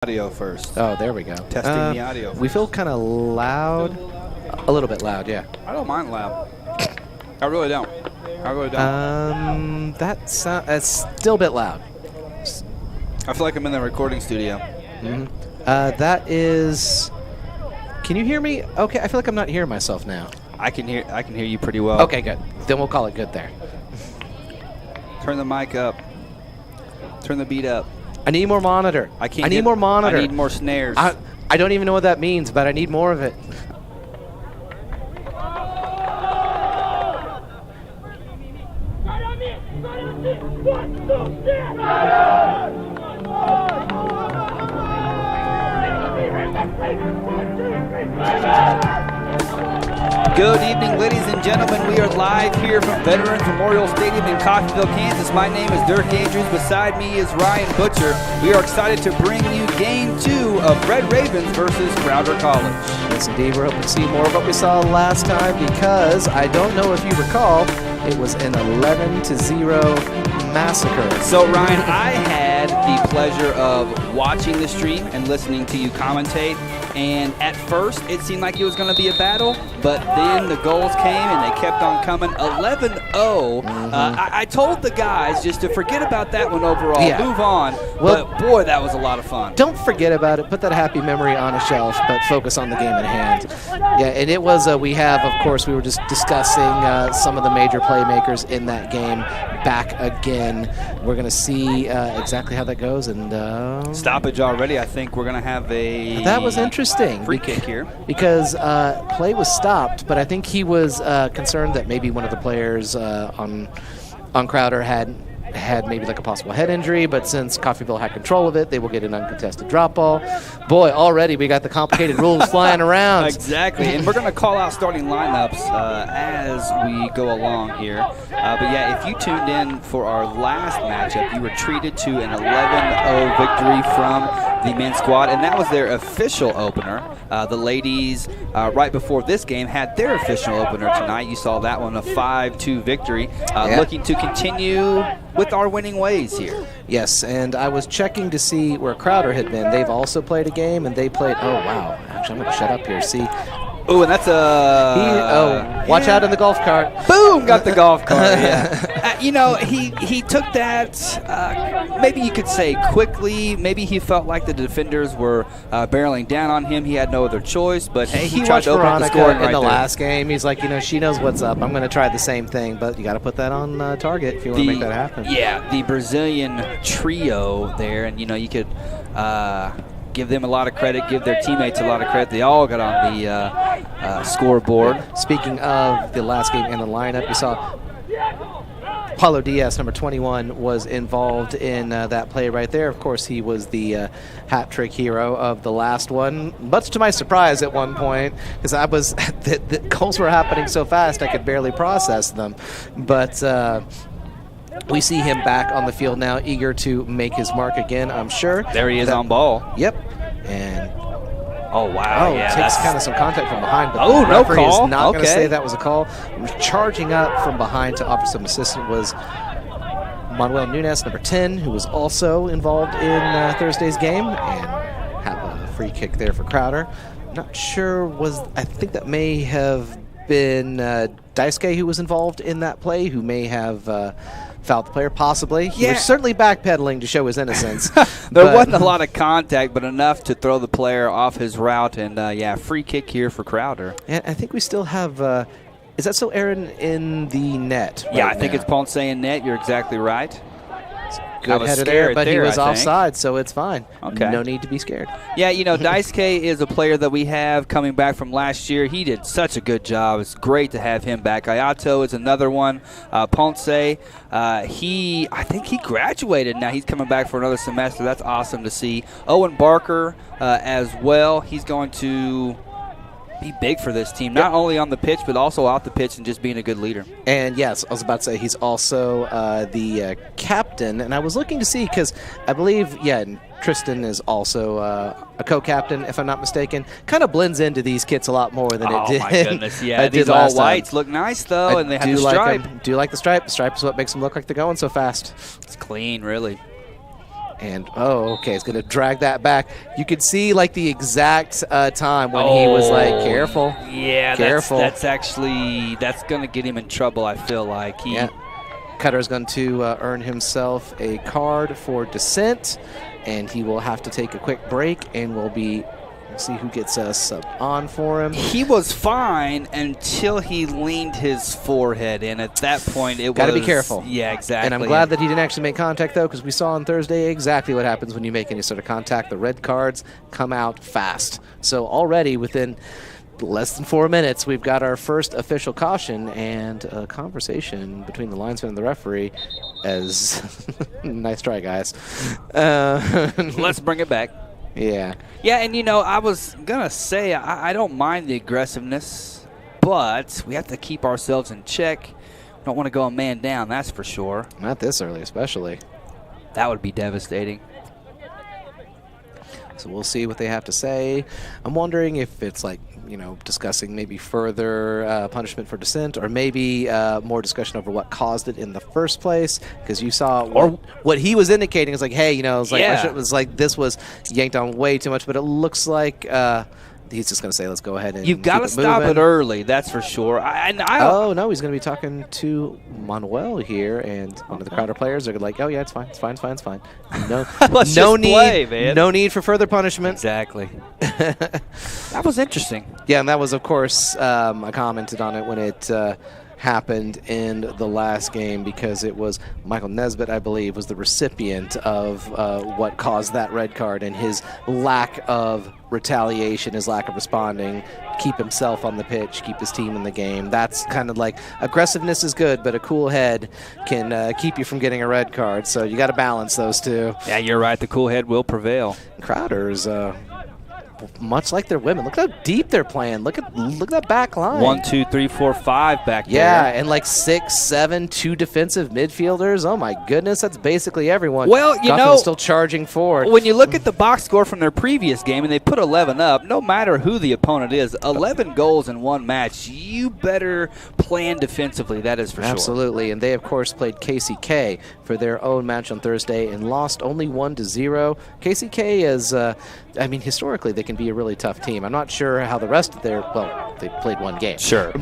Audio first. Oh, there we go. Testing the audio. We feel kind of loud. A little bit loud, yeah. I don't mind loud. I really don't. That's still a bit loud. I feel like I'm in the recording studio. That is. Can you hear me? Okay, I feel like I'm not hearing myself now. I can hear you pretty well. Okay, good. Then we'll call it good there. Turn the mic up. Turn the beat up. I need more monitor. I need more monitor. I need more snares. I don't even know what that means, but I need more of it. Good evening, ladies and gentlemen. We are live here from Veterans Memorial Stadium in Coffeyville, Kansas. My name is Dirk Andrews. Beside me is Ryan Butcher. We are excited to bring you Game 2 of Red Ravens versus Crowder College. Yes, indeed. We're hoping to see more of what we saw last time because I don't know if you recall, it was an 11-0 massacre. So, Ryan, I had the pleasure of watching the stream and listening to you commentate. And at first, it seemed like it was going to be a battle, but then the goals came and they kept on coming. 11-0. I told the guys just to forget about that one overall, move on. Well, but boy, that was a lot of fun. Don't forget about it. Put that happy memory on a shelf, but focus on the game at hand. Yeah, and it was. We were just discussing some of the major playmakers in that game back again. We're going to see exactly how that goes. And stoppage already. I think we're going to have a. That was interesting. Free kick here. Because play was stopped, but I think he was concerned that maybe one of the players on Crowder had maybe like a possible head injury, but since Coffeyville had control of it, they will get an uncontested drop ball. Boy, already we got the complicated rules flying around. Exactly, and we're going to call out starting lineups as we go along here. But yeah, if you tuned in for our last matchup, you were treated to an 11-0 victory from the men's squad, and that was their official opener. The ladies, right before this game, had their official opener tonight. You saw that one, a 5-2 victory, looking to continue with our winning ways here. Yes, and I was checking to see where Crowder had been. They've also played a game, and they played. Oh wow! Actually, I'm going to shut up here. See. Oh, and that's a. Watch out in the golf cart. Boom! Got the golf cart. Yeah. He took that. Maybe you could say quickly. Maybe he felt like the defenders were barreling down on him. He had no other choice. But hey, he tried to open up the scoring in the last game. He's like, she knows what's up. I'm going to try the same thing, but you got to put that on target if you want to make that happen. Yeah, the Brazilian trio there, and you could. Give them a lot of credit, give their teammates a lot of credit. They all got on the scoreboard. Speaking of the last game and the lineup, you saw Paulo Diaz, number 21, was involved in that play right there. Of course, he was the hat-trick hero of the last one, much to my surprise at one point, because the goals were happening so fast I could barely process them. But we see him back on the field now, eager to make his mark again, I'm sure. There he is on ball. Yep. And oh, wow. Yeah, takes kind of some contact from behind. But the referee no call. is not going to say that was a call. Charging up from behind to offer some assistance was Manuel Nunes, number 10, who was also involved in Thursday's game, and have a free kick there for Crowder. Not sure I think that may have been Daisuke who was involved in that play, who may have fouled the player, possibly. He was certainly backpedaling to show his innocence. There wasn't a lot of contact, but enough to throw the player off his route. And, free kick here for Crowder. And I think we still have is that still Aaron in the net? Yeah, I think it's Ponce in net. You're exactly right. Good header there, but he was offside, so it's fine. Okay. No need to be scared. Yeah, Daisuke is a player that we have coming back from last year. He did such a good job. It's great to have him back. Ayato is another one. Ponce, I think he graduated now. He's coming back for another semester. That's awesome to see. Owen Barker as well. He's going to be big for this team, not only on the pitch, but also off the pitch and just being a good leader. And yes, I was about to say he's also the captain. And I was looking to see because I believe, Tristan is also a co-captain, if I'm not mistaken. Kind of blends into these kits a lot more than it did. Oh, my goodness, yeah. These all whites look nice, though, and they have the stripe. Do like the stripe. The stripe is what makes them look like they're going so fast. It's clean, really. And, okay, it's going to drag that back. You could see, like, the exact time when he was like, careful. Yeah, careful. That's going to get him in trouble, I feel like. Cutter's going to earn himself a card for dissent, and he will have to take a quick break, and we'll see who gets us on for him. He was fine until he leaned his forehead, and at that point it was... Got to be careful. Yeah, exactly. And I'm glad that he didn't actually make contact, though, because we saw on Thursday exactly what happens when you make any sort of contact. The red cards come out fast. So already within less than 4 minutes, we've got our first official caution and a conversation between the linesman and the referee as... nice try, guys. Let's bring it back. Yeah. Yeah, and, I was going to say I don't mind the aggressiveness, but we have to keep ourselves in check. We don't want to go a man down, that's for sure. Not this early, especially. That would be devastating. So we'll see what they have to say. I'm wondering if it's like, discussing maybe further punishment for dissent, or maybe more discussion over what caused it in the first place. Because you saw what he was indicating is like, hey, it was like this was yanked on way too much. But it looks like he's just going to say, let's go ahead and you've got to stop it early, that's for sure. Oh, no, he's going to be talking to Manuel here, and one of the Crowder players are like, oh, yeah, it's fine. No, no need for further punishment. Exactly. That was interesting. Yeah, and that was, of course, I commented on it when it happened in the last game, because it was Michael Nesbitt, I believe, was the recipient of what caused that red card, and his lack of retaliation, his lack of responding, keep himself on the pitch, keep his team in the game. That's kind of like, aggressiveness is good, but a cool head can keep you from getting a red card. So you got to balance those two. Yeah, you're right. The cool head will prevail. Crowder's much like their women. Look how deep they're playing. Look at that back line. 1, 2, 3, 4, 5 back there. Yeah, and like 6, 7, 2 defensive midfielders. Oh my goodness, that's basically everyone. Well, still charging forward. When you look at the box score from their previous game, and they put 11 up, no matter who the opponent is, 11 goals in one match. You better plan defensively. That is for sure. Absolutely, and they of course played KCK for their own match on Thursday and lost only 1-0. KCK is, historically they can be a really tough team. I'm not sure how the rest of they played one game. Sure.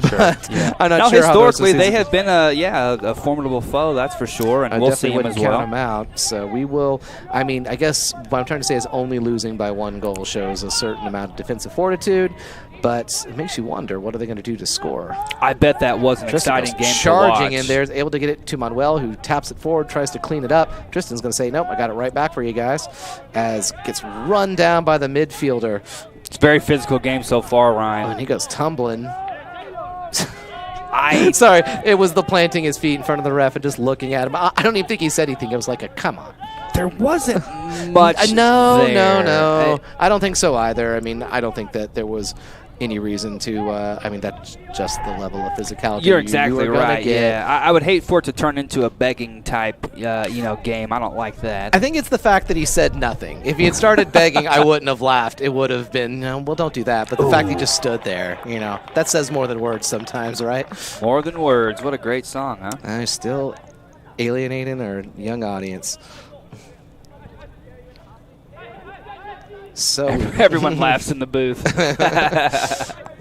Yeah. I'm not sure historically they have been a formidable foe, that's for sure, and we'll see them as well. Count them out. So we will. I guess what I'm trying to say is only losing by 1 goal shows a certain amount of defensive fortitude. But it makes you wonder, what are they going to do to score? I bet that was an exciting game to charging watch. in there, able to get it to Manuel, who taps it forward, tries to clean it up. Tristan's going to say, nope, I got it right back for you guys, as gets run down by the midfielder. It's a very physical game so far, Ryan. Oh, and he goes tumbling. Sorry, it was the planting his feet in front of the ref and just looking at him. I don't even think he said anything. It was like come on. There wasn't much No. I don't think so either. I don't think that there was any reason to, that's just the level of physicality. You're exactly right, yeah. I would hate for it to turn into a begging type, game. I don't like that. I think it's the fact that he said nothing. If he had started begging, I wouldn't have laughed. It would have been, well, don't do that. But the fact that he just stood there, that says more than words sometimes, right? More than words. What a great song, huh? I'm still alienating our young audience. So everyone laughs in the booth.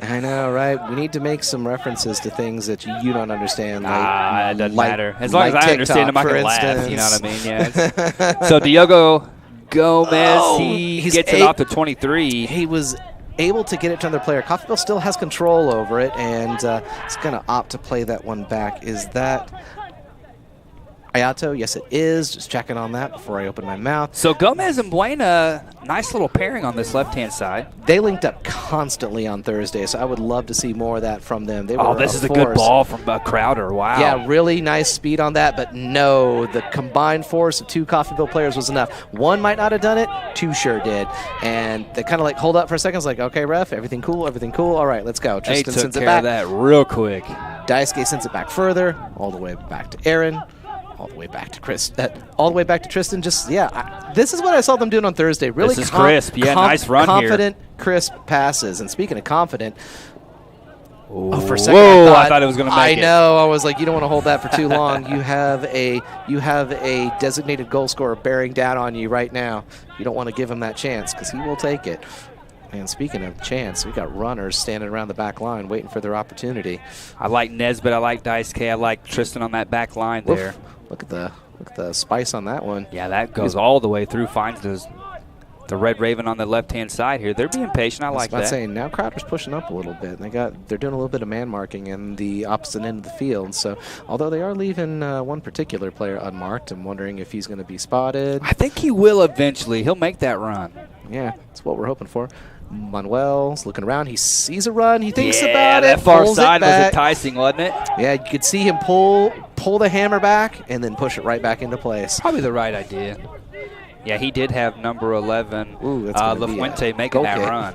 I know, right? We need to make some references to things that you don't understand. It doesn't matter. As long as I understand them, I can laugh. You know what I mean? Yeah. So Diogo Gomez, he gets it off to 23. He was able to get it to another player. Coffeyville still has control over it, and it's going to opt to play that one back. Is that Ayato? Yes, it is. Just checking on that before I open my mouth. So Gomez and Buena, nice little pairing on this left-hand side. They linked up constantly on Thursday, so I would love to see more of that from them. This is a good ball from Crowder. Wow. Yeah, really nice speed on that, but no, the combined force of 2 Coffeyville players was enough. One might not have done it, 2 sure did. And they kind of hold up for a second. It's like, okay, ref, everything cool, everything cool. All right, let's go. Tristan sends it back. Of that real quick. Daisuke sends it back further, all the way back to Aaron. All the way back to Chris. All the way back to Tristan. This is what I saw them doing on Thursday. Really, this is crisp. Yeah, nice run confident, crisp passes. And speaking of confident, Oh, for a second, Whoa, I thought it was going to make it. I know. I was like, you don't want to hold that for too long. You have a designated goal scorer bearing down on you right now. You don't want to give him that chance because he will take it. And speaking of chance, we got runners standing around the back line waiting for their opportunity. I like Nesbitt. I like Dice K. I like Tristan on that back line there. Oof. Look at the spice on that one. Yeah, that goes all the way through. Finds the Red Raven on the left-hand side here. They're being patient. I like that. I was saying, now Crowder's pushing up a little bit. They're doing a little bit of man marking in the opposite end of the field. So, although they are leaving one particular player unmarked, I'm wondering if he's going to be spotted. I think he will eventually. He'll make that run. Yeah, that's what we're hoping for. Manuel's looking around. He sees a run. He thinks about it. That far side was enticing, wasn't it? Yeah, you could see him pull the hammer back and then push it right back into place. Probably the right idea. Yeah, he did have number 11, LaFuente, making that run.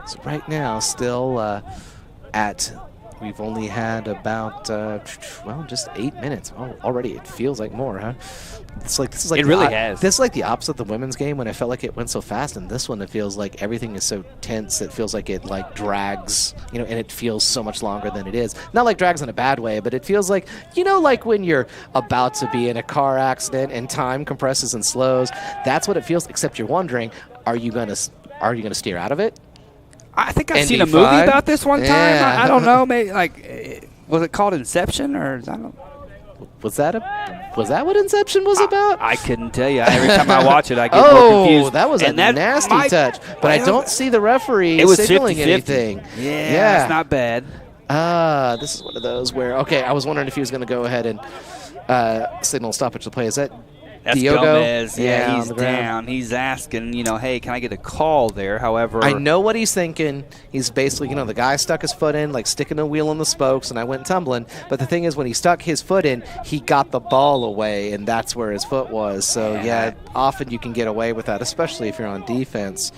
So right now, still we've only had about, just 8 minutes. Oh, already it feels like more, huh? This is like it really has. This is like the opposite of the women's game when I felt like it went so fast, and this one it feels like everything is so tense. It feels like it like drags, and it feels so much longer than it is. Not like drags in a bad way, but it feels like, like when you're about to be in a car accident and time compresses and slows. That's what it feels. Except you're wondering, are you gonna steer out of it? I think I've seen a movie about this one time. I don't know. Maybe was it called Inception or I don't. Was that what Inception was about? I couldn't tell you. Every time I watch it, I get more confused. Oh, that was a nasty touch. But I don't see the referee signaling 50-50. anything. Yeah, it's not bad. This is one of those where, I was wondering if he was going to go ahead and signal stoppage to play. Is that That's Diogo? Gomez. Yeah, he's down. He's asking, hey, can I get a call there? However, I know what he's thinking. He's basically, the guy stuck his foot in, like sticking a wheel in the spokes, and I went tumbling. But the thing is, when he stuck his foot in, he got the ball away, and that's where his foot was. So, yeah, often you can get away with that, especially if you're on defense.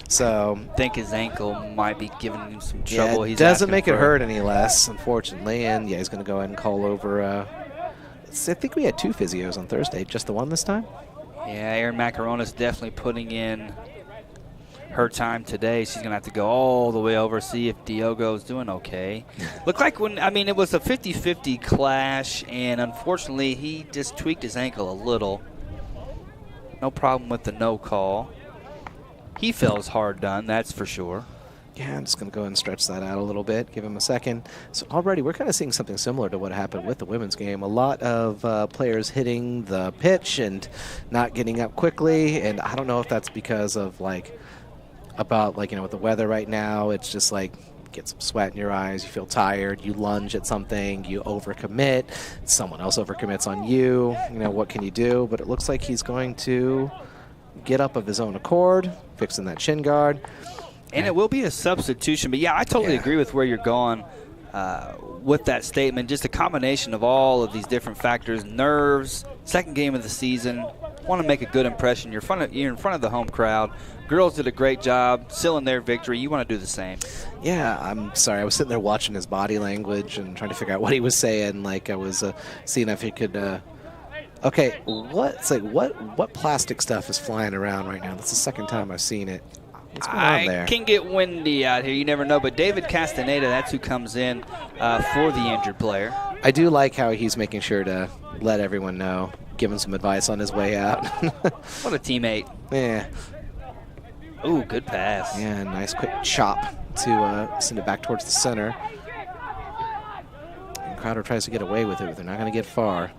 So I think his ankle might be giving him some trouble. Yeah, it doesn't make it hurt any less, unfortunately. And, yeah, he's going to go ahead and call over I think we had 2 physios on Thursday. Just the one this time? Yeah, Erin Macarona's definitely putting in her time today. She's going to have to go all the way over, see if Diogo's doing okay. Looked like it was a 50-50 clash, and unfortunately he just tweaked his ankle a little. No problem with the no call. He feels hard done, that's for sure. Yeah, I'm just going to go ahead and stretch that out a little bit, give him a second. So already we're kind of seeing something similar to what happened with the women's game. A lot of players hitting the pitch and not getting up quickly, and I don't know if that's because of with the weather right now, it's just like get some sweat in your eyes, you feel tired, you lunge at something, you overcommit, someone else overcommits on you, what can you do? But it looks like he's going to get up of his own accord, fixing that shin guard. And it will be a substitution. But, yeah, I totally agree with where you're going with that statement. Just a combination of all of these different factors. Nerves, second game of the season. Want to make a good impression. You're in front of the home crowd. Girls did a great job sealing their victory. You want to do the same. Yeah, I'm sorry. I was sitting there watching his body language and trying to figure out what he was saying. Like I was seeing if he could okay, what plastic stuff is flying around right now? That's the second time I've seen it. What's going on there? It can get windy out here. You never know. But David Castaneda, that's who comes in for the injured player. I do like how he's making sure to let everyone know, give him some advice on his way out. What a teammate. Yeah. Ooh, good pass. Yeah, nice quick chop to send it back towards the center. And Crowder tries to get away with it, but they're not going to get far.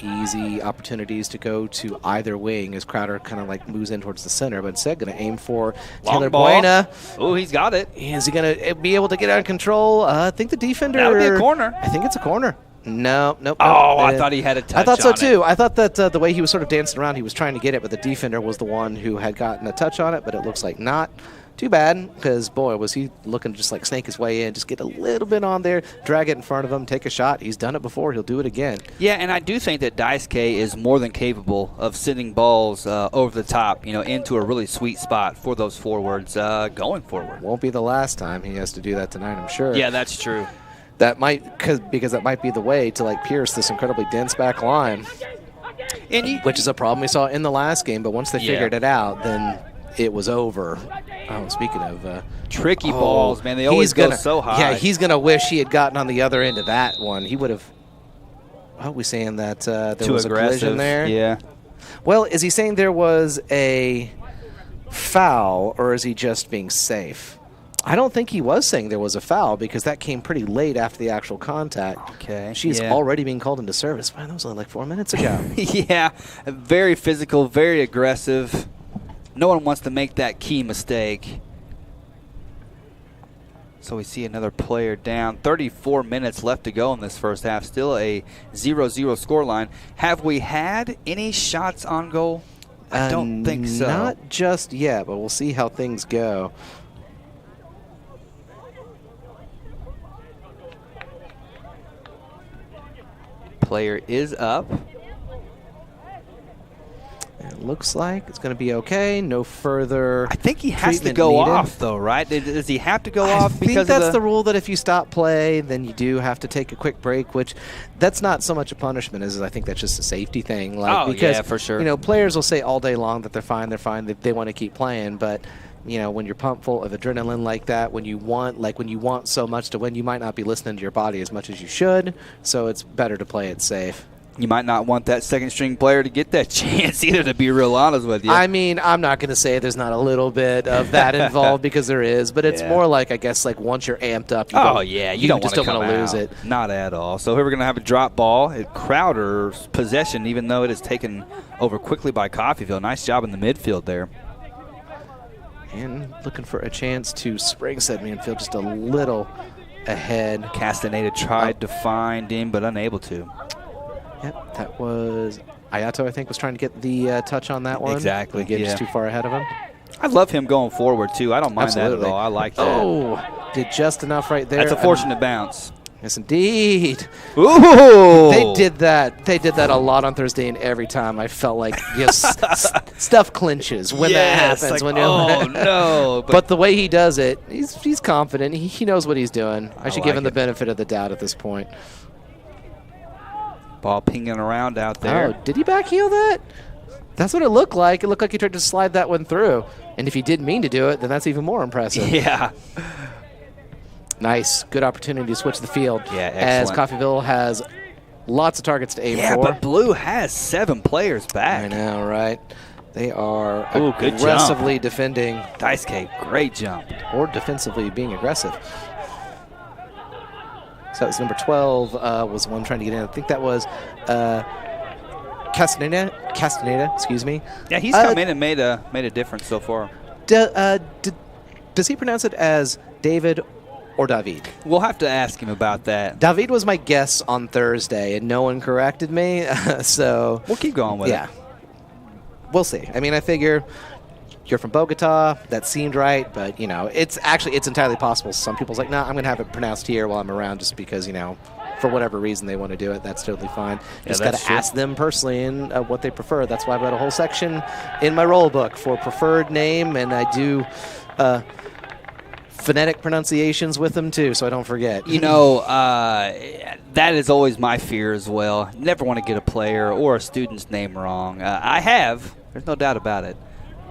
Easy opportunities to go to either wing as Crowder kind of moves in towards the center, but instead going to aim for Taylor Buena. Oh, he's got it. Is he going to be able to get out of control? I think the defender. That would be a corner. I think it's a corner. Nope. Oh, I thought he had a touch. I thought so too. I thought that the way he was sort of dancing around, he was trying to get it, but the defender was the one who had gotten a touch on it, but it looks like not. Too bad, because, boy, was he looking to just snake his way in, just get a little bit on there, drag it in front of him, take a shot. He's done it before. He'll do it again. Yeah, and I do think that Dice K is more than capable of sending balls over the top, into a really sweet spot for those forwards going forward. Won't be the last time he has to do that tonight, I'm sure. Yeah, that's true. That might, because that might be the way to, pierce this incredibly dense back line, which is a problem we saw in the last game, but once they figured it out, then it was over. Oh, speaking of tricky balls, man, they always go so high. Yeah, he's going to wish he had gotten on the other end of that one. He would have. Are we saying that there Too was aggressive. a collision there? Yeah. Well, is he saying there was a foul, or is he just being safe? I don't think he was saying there was a foul because that came pretty late after the actual contact. Okay. She's already being called into service. Man, that was only like 4 minutes ago. Yeah, very physical, very aggressive. No one wants to make that key mistake. So we see another player down. 34 minutes left to go in this first half. Still a 0-0 scoreline. Have we had any shots on goal? I don't think so. Not just yet, but we'll see how things go. Player is up. It looks like it's going to be okay. No further. I think he has to go off, though, right? Does he have to go off? I think that's the rule, that if you stop play, then you do have to take a quick break, which that's not so much a punishment as I think that's just a safety thing. Like, because, yeah, for sure. You know, players will say all day long that they're fine, they want to keep playing, but you know, when you're pumped full of adrenaline like that, when you want so much to win, you might not be listening to your body as much as you should. So it's better to play it safe. You might not want that second-string player to get that chance either, to be real honest with you. I mean, I'm not going to say there's not a little bit of that involved because there is, but it's more like, I guess, like once you're amped up, you don't want to lose it. Not at all. So here we're going to have a drop ball at Crowder's possession, even though it is taken over quickly by Coffeyville. Nice job in the midfield there. And looking for a chance to spring said midfield just a little ahead. Castaneda tried to find him, but unable to. Yep, that was Ayato, I think, was trying to get the touch on that one. Exactly. Again, just too far ahead of him. I love him going forward, too. I don't mind that at all. I like that. Oh, did just enough right there. That's a fortunate bounce. Yes, indeed. Ooh! They did that. They did that a lot on Thursday, and every time I felt like stuff clinches when that happens. Like, when no. But the way he does it, he's confident. He knows what he's doing. I should give him the benefit of the doubt at this point. Ball pinging around out there. Oh, did he back heel that? That's what it looked like. It looked like he tried to slide that one through. And if he didn't mean to do it, then that's even more impressive. Yeah. Nice. Good opportunity to switch the field. Yeah, excellent. As Coffeyville has lots of targets to aim for. Yeah, but Blue has 7 players back. I know, right? They are good aggressively jump. Defending. Dice Cake, great jump. Or defensively being aggressive. So that was number 12 was the one trying to get in. I think that was Castaneda, excuse me. Yeah, he's come in and made a difference so far. Does he pronounce it as David or David? We'll have to ask him about that. David was my guess on Thursday, and no one corrected me. So we'll keep going with it. Yeah. We'll see. I mean, I figure you're from Bogota. That seemed right, but, you know, it's entirely possible. Some people's like, I'm going to have it pronounced here while I'm around just because, you know, for whatever reason they want to do it. That's totally fine. Just got to ask them personally and what they prefer. That's why I've got a whole section in my roll book for preferred name, and I do phonetic pronunciations with them too, so I don't forget. You know, that is always my fear as well. Never want to get a player or a student's name wrong. I have. There's no doubt about it.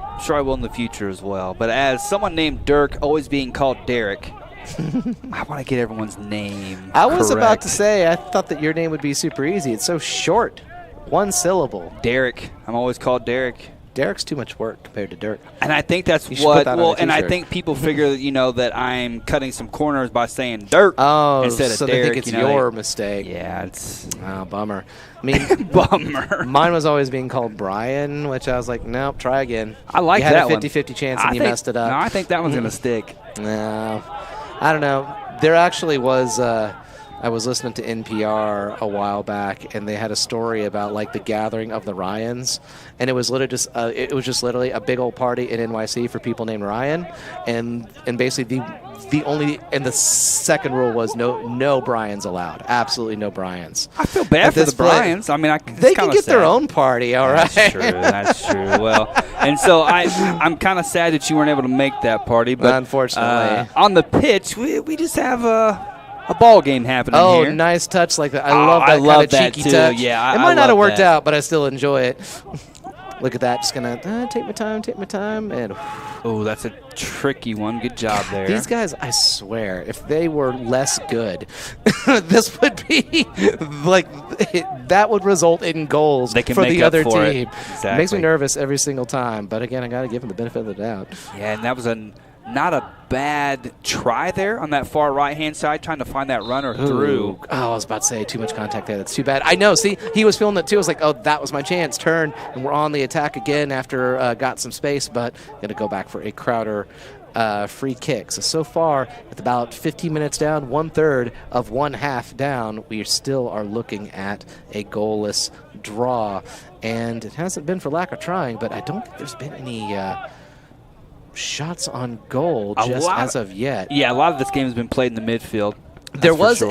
I'm sure I will in the future as well. But as someone named Dirk, always being called Derek, I want to get everyone's name I was correct. about to say, I thought that your name would be super easy. It's so short. One syllable. Derek. I'm always called Derek. Derek's too much work compared to Dirk. And I think that's and I think people figure, you know, that I'm cutting some corners by saying Dirk instead of so Derek. They think it's your mistake. Yeah, it's... Oh, bummer. I mean, bummer. Mine was always being called Brian, which I was like, nope, try again. I like that one. You had a 50-50 chance and you messed it up. No, I think that one's going to stick. No. I don't know. There actually was... I was listening to NPR a while back, and they had a story about like the gathering of the Ryans, and it was just literally a big old party in NYC for people named Ryan, and basically the second rule was no Bryans allowed, absolutely no Bryans. I feel bad for the Bryans. I mean, they can get their own party, all right. That's true. Well, and so I'm kind of sad that you weren't able to make that party, but unfortunately, on the pitch we just have a ball game happening here. Oh, nice touch like that. I love that kind of cheeky touch. Yeah, it might not have worked out, but I still enjoy it. Look at that. Just going to take my time. And oh, that's a tricky one. Good job there. these guys, I swear, if they were less good, this would be like that would result in goals for the other team. Exactly. It makes me nervous every single time. But again, I got to give them the benefit of the doubt. Yeah, and that was not a bad try there on that far right-hand side, trying to find that runner through. Oh, I was about to say too much contact there. That's too bad. I know. See, he was feeling it too. I was like, oh, that was my chance. Turn, and we're on the attack again after got some space, but going to go back for a Crowder free kick. So far, with about 15 minutes down, 1/3 of one half down, we still are looking at a goalless draw. And it hasn't been for lack of trying, but I don't think there's been any shots on goal just as of yet. Yeah, a lot of this game has been played in the midfield. There was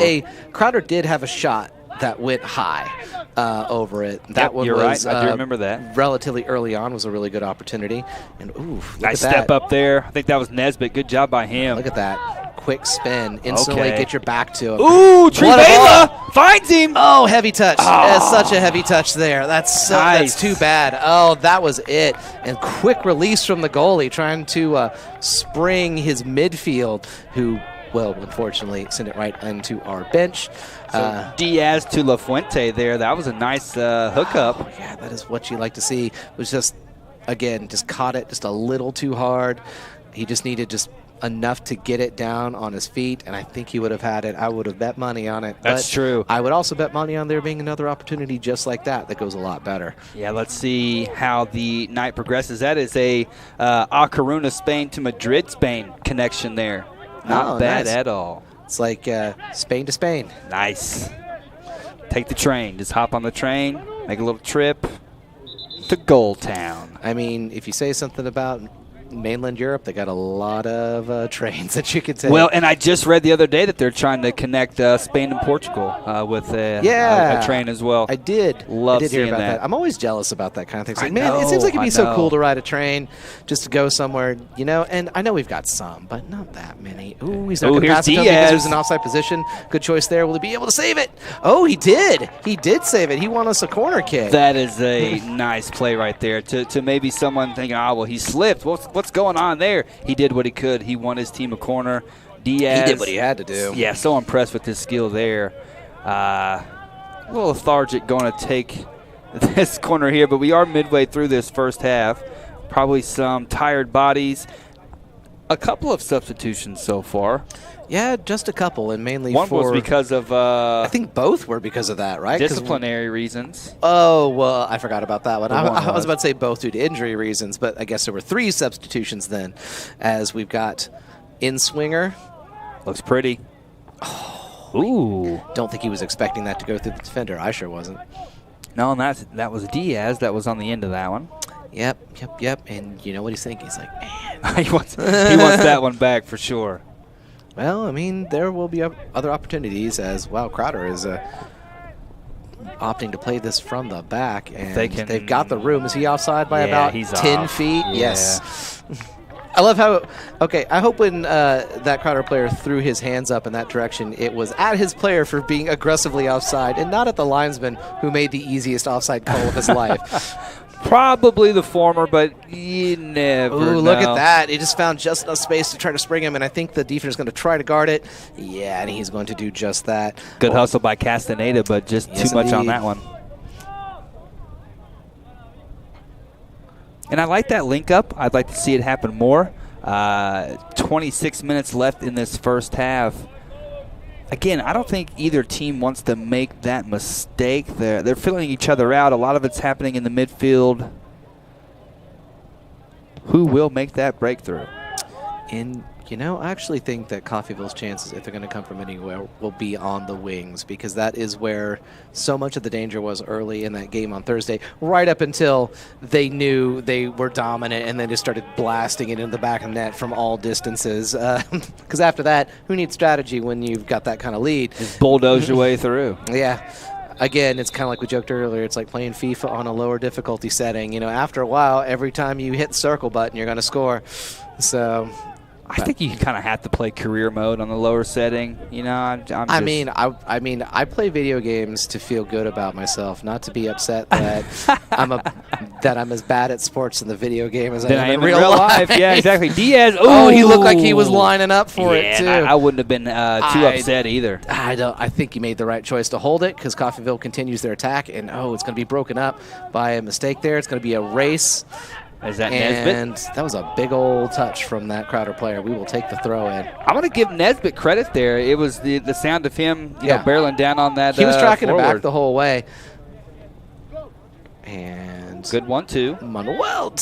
Crowder did have a shot that went high over it. That one you're was, right. I do remember that. Relatively early on was a really good opportunity. And ooh, nice step up there. I think that was Nesbitt. Good job by him. Look at that. Quick spin. Instantly get your back to him. Ooh, Trivela finds him. Oh, heavy touch. That's such a heavy touch there. That's nice. That's too bad. Oh, that was it. And quick release from the goalie, trying to spring his midfield, who will unfortunately send it right into our bench. So Diaz to La Fuente there. That was a nice hookup. Yeah, that is what you like to see. It was just, again, just caught it just a little too hard. He just needed just enough to get it down on his feet, and I think he would have had it. I would have bet money on it. That's true. I would also bet money on there being another opportunity just like that goes a lot better. Yeah, let's see how the night progresses. That is a A Coruña, Spain to Madrid, Spain connection there. Not bad at all. It's like Spain to Spain. Nice. Take the train. Just hop on the train, make a little trip to Goal Town. I mean, if you say something about mainland Europe, they got a lot of trains that you could take. Well, and I just read the other day that they're trying to connect Spain and Portugal with a train as well. I did hear about that. I'm always jealous about that kind of thing. It's like, man, it seems like it'd be so cool to ride a train just to go somewhere, you know. And I know we've got some, but not that many. Ooh, he's not going to pass it because there's an offside position. Good choice there. Will he be able to save it? Oh, he did. He did save it. He won us a corner kick. That is a nice play right there. To maybe someone thinking, well, he slipped. What's going on there? He did what he could. He won his team a corner. Diaz. He did what he had to do. Yeah, so impressed with his skill there. A little lethargic going to take this corner here, but we are midway through this first half. Probably some tired bodies. A couple of substitutions so far. Yeah, just a couple, and mainly one was because of I think both were because of that, right? Disciplinary reasons. Oh, well, I forgot about that one. I was about to say both due to injury reasons, but I guess there were 3 substitutions then, as we've got in-swinger. Looks pretty. Ooh. Don't think he was expecting that to go through the defender. I sure wasn't. No, and that was Diaz that was on the end of that one. Yep. And you know what he's thinking? He's like, man. he wants that one back for sure. Well, I mean, there will be other opportunities as, Crowder is opting to play this from the back, and they've got the room. Is he offside by about 10 feet? Yeah. Yes. I love how, I hope when that Crowder player threw his hands up in that direction, it was at his player for being aggressively offside and not at the linesman who made the easiest offside call of his life. Probably the former, but you never know. Look at that. He just found just enough space to try to spring him, and I think the defender is going to try to guard it. Yeah, and he's going to do just that. Good hustle by Castaneda, but just too much on that one. And I like that link up. I'd like to see it happen more. 26 minutes left in this first half. Again, I don't think either team wants to make that mistake. They're filling each other out. A lot of it's happening in the midfield. Who will make that breakthrough? And, I actually think that Coffeyville's chances, if they're going to come from anywhere, will be on the wings, because that is where so much of the danger was early in that game on Thursday, right up until they knew they were dominant and then just started blasting it in the back of the net from all distances. Because after that, who needs strategy when you've got that kind of lead? Just bulldoze your way through. Yeah. Again, it's kind of like we joked earlier. It's like playing FIFA on a lower difficulty setting. After a while, every time you hit the circle button, you're going to score. So I think you kind of have to play career mode on the lower setting. You know, I mean, I play video games to feel good about myself, not to be upset that I'm as bad at sports in the video game as I am in real life. Yeah, exactly. Diaz. Oh, he looked like he was lining up for it too. I wouldn't have been too upset either. I think he made the right choice to hold it because Coffeyville continues their attack, and it's going to be broken up by a mistake there. It's going to be a race. Is that and Nesbitt? That was a big old touch from that Crowder player. We will take the throw in. I'm going to give Nesbitt credit there. It was the sound of him you know, barreling down on that. He was tracking forward. it back the whole way. And good 1-2. Manuel,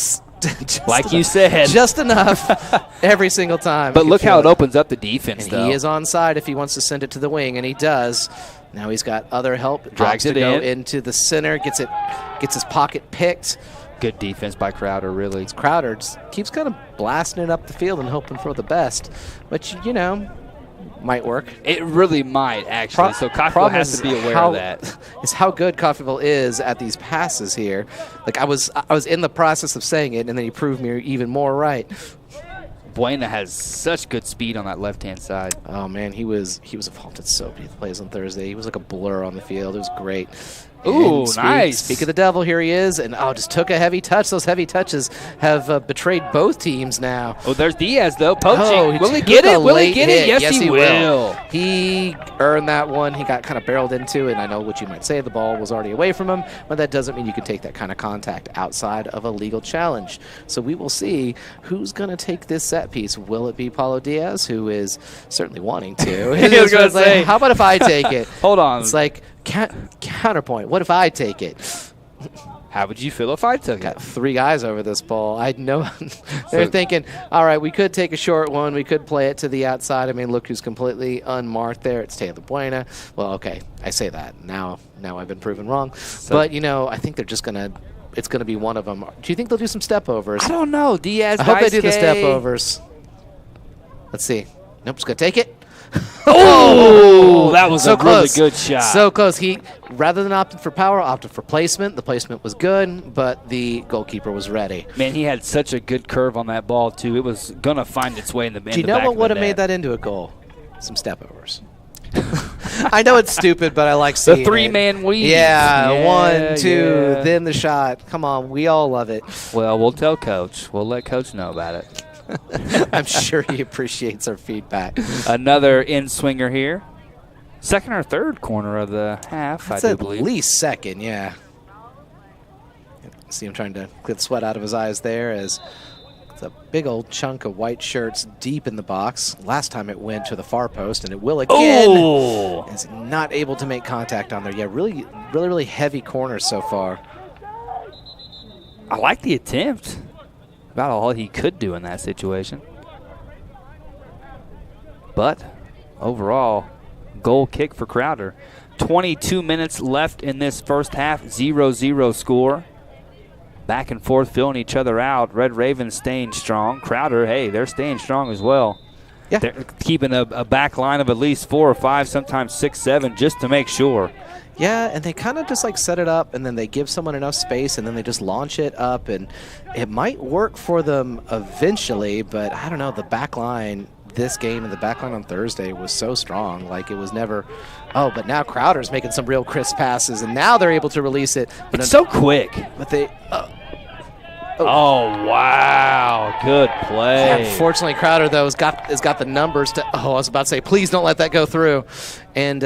like you said, just enough every single time. But look how it opens up the defense. And though. He is onside if he wants to send it to the wing, and he does. Now he's got other help. Drags it go in into the center. Gets his pocket picked. Good defense by Crowder, really. Crowder just keeps kind of blasting it up the field and hoping for the best, which, you know, might work. It really might, actually. So Coffeyville has to be aware of that. Is how good Coffeyville is at these passes here. Like, I was in the process of saying it, and then he proved me even more right. Buena has such good speed on that left-hand side. Oh, man, he was involved in so many plays on Thursday. He was like a blur on the field. It was great. Ooh, nice. Speak of the devil, here he is, and just took a heavy touch. Those heavy touches have betrayed both teams now. Oh, there's Diaz, though, poaching. Oh, will he get it? Will he get it? Yes, he will. He earned that one. He got kind of barreled into, and I know what you might say, the ball was already away from him, but that doesn't mean you can take that kind of contact outside of a legal challenge. So we will see who's going to take this set piece. Will it be Paulo Diaz, who is certainly wanting to? He was going to say, how about if I take it? Hold on. It's like, counterpoint. What if I take it? How would you feel if I took it? Got 3 guys over this ball. I know they're thinking, all right, we could take a short one. We could play it to the outside. I mean, look who's completely unmarked there. It's Taylor Buena. Well, okay, I say that. Now I've been proven wrong. But, you know, I think they're just going to – it's going to be one of them. Do you think they'll do some step overs? I don't know. Diaz, I hope they do the step overs. Let's see. Nope, just going to take it. Oh, that was so a close. Really good shot. So close. He, rather than opting for power, opted for placement. The placement was good, but the goalkeeper was ready. Man, he had such a good curve on that ball, too. It was going to find its way in the back. Do you know what would have made that into a goal? Some step overs. I know it's stupid, but I like seeing the 3-man weave. Yeah, 1, 2, then the shot. Come on, we all love it. Well, we'll tell Coach. We'll let Coach know about it. I'm sure he appreciates our feedback. Another in-swinger here. Second or third corner of the half, That's I do at believe. At least second, yeah. See him trying to clear the sweat out of his eyes there as it's a big old chunk of white shirts deep in the box. Last time it went to the far post, and it will again. Oh! Is not able to make contact on there. Yeah, really heavy corners so far. I like the attempt. About all he could do in that situation. But overall, goal kick for Crowder. 22 minutes left in this first half, 0-0 score. Back and forth, filling each other out. Red Ravens staying strong. Crowder, hey, they're staying strong as well. Yeah. They're keeping a back line of at least 4 or 5, sometimes 6, 7, just to make sure. Yeah, and they kind of just like set it up, and then they give someone enough space, and then they just launch it up, and it might work for them eventually, but I don't know, the back line this game and the back line on Thursday was so strong. Like, it was never, but now Crowder's making some real crisp passes, and now they're able to release it. But it's so quick. But they, oh, wow. Good play. Unfortunately, Crowder, though, has got the numbers to, I was about to say, please don't let that go through. And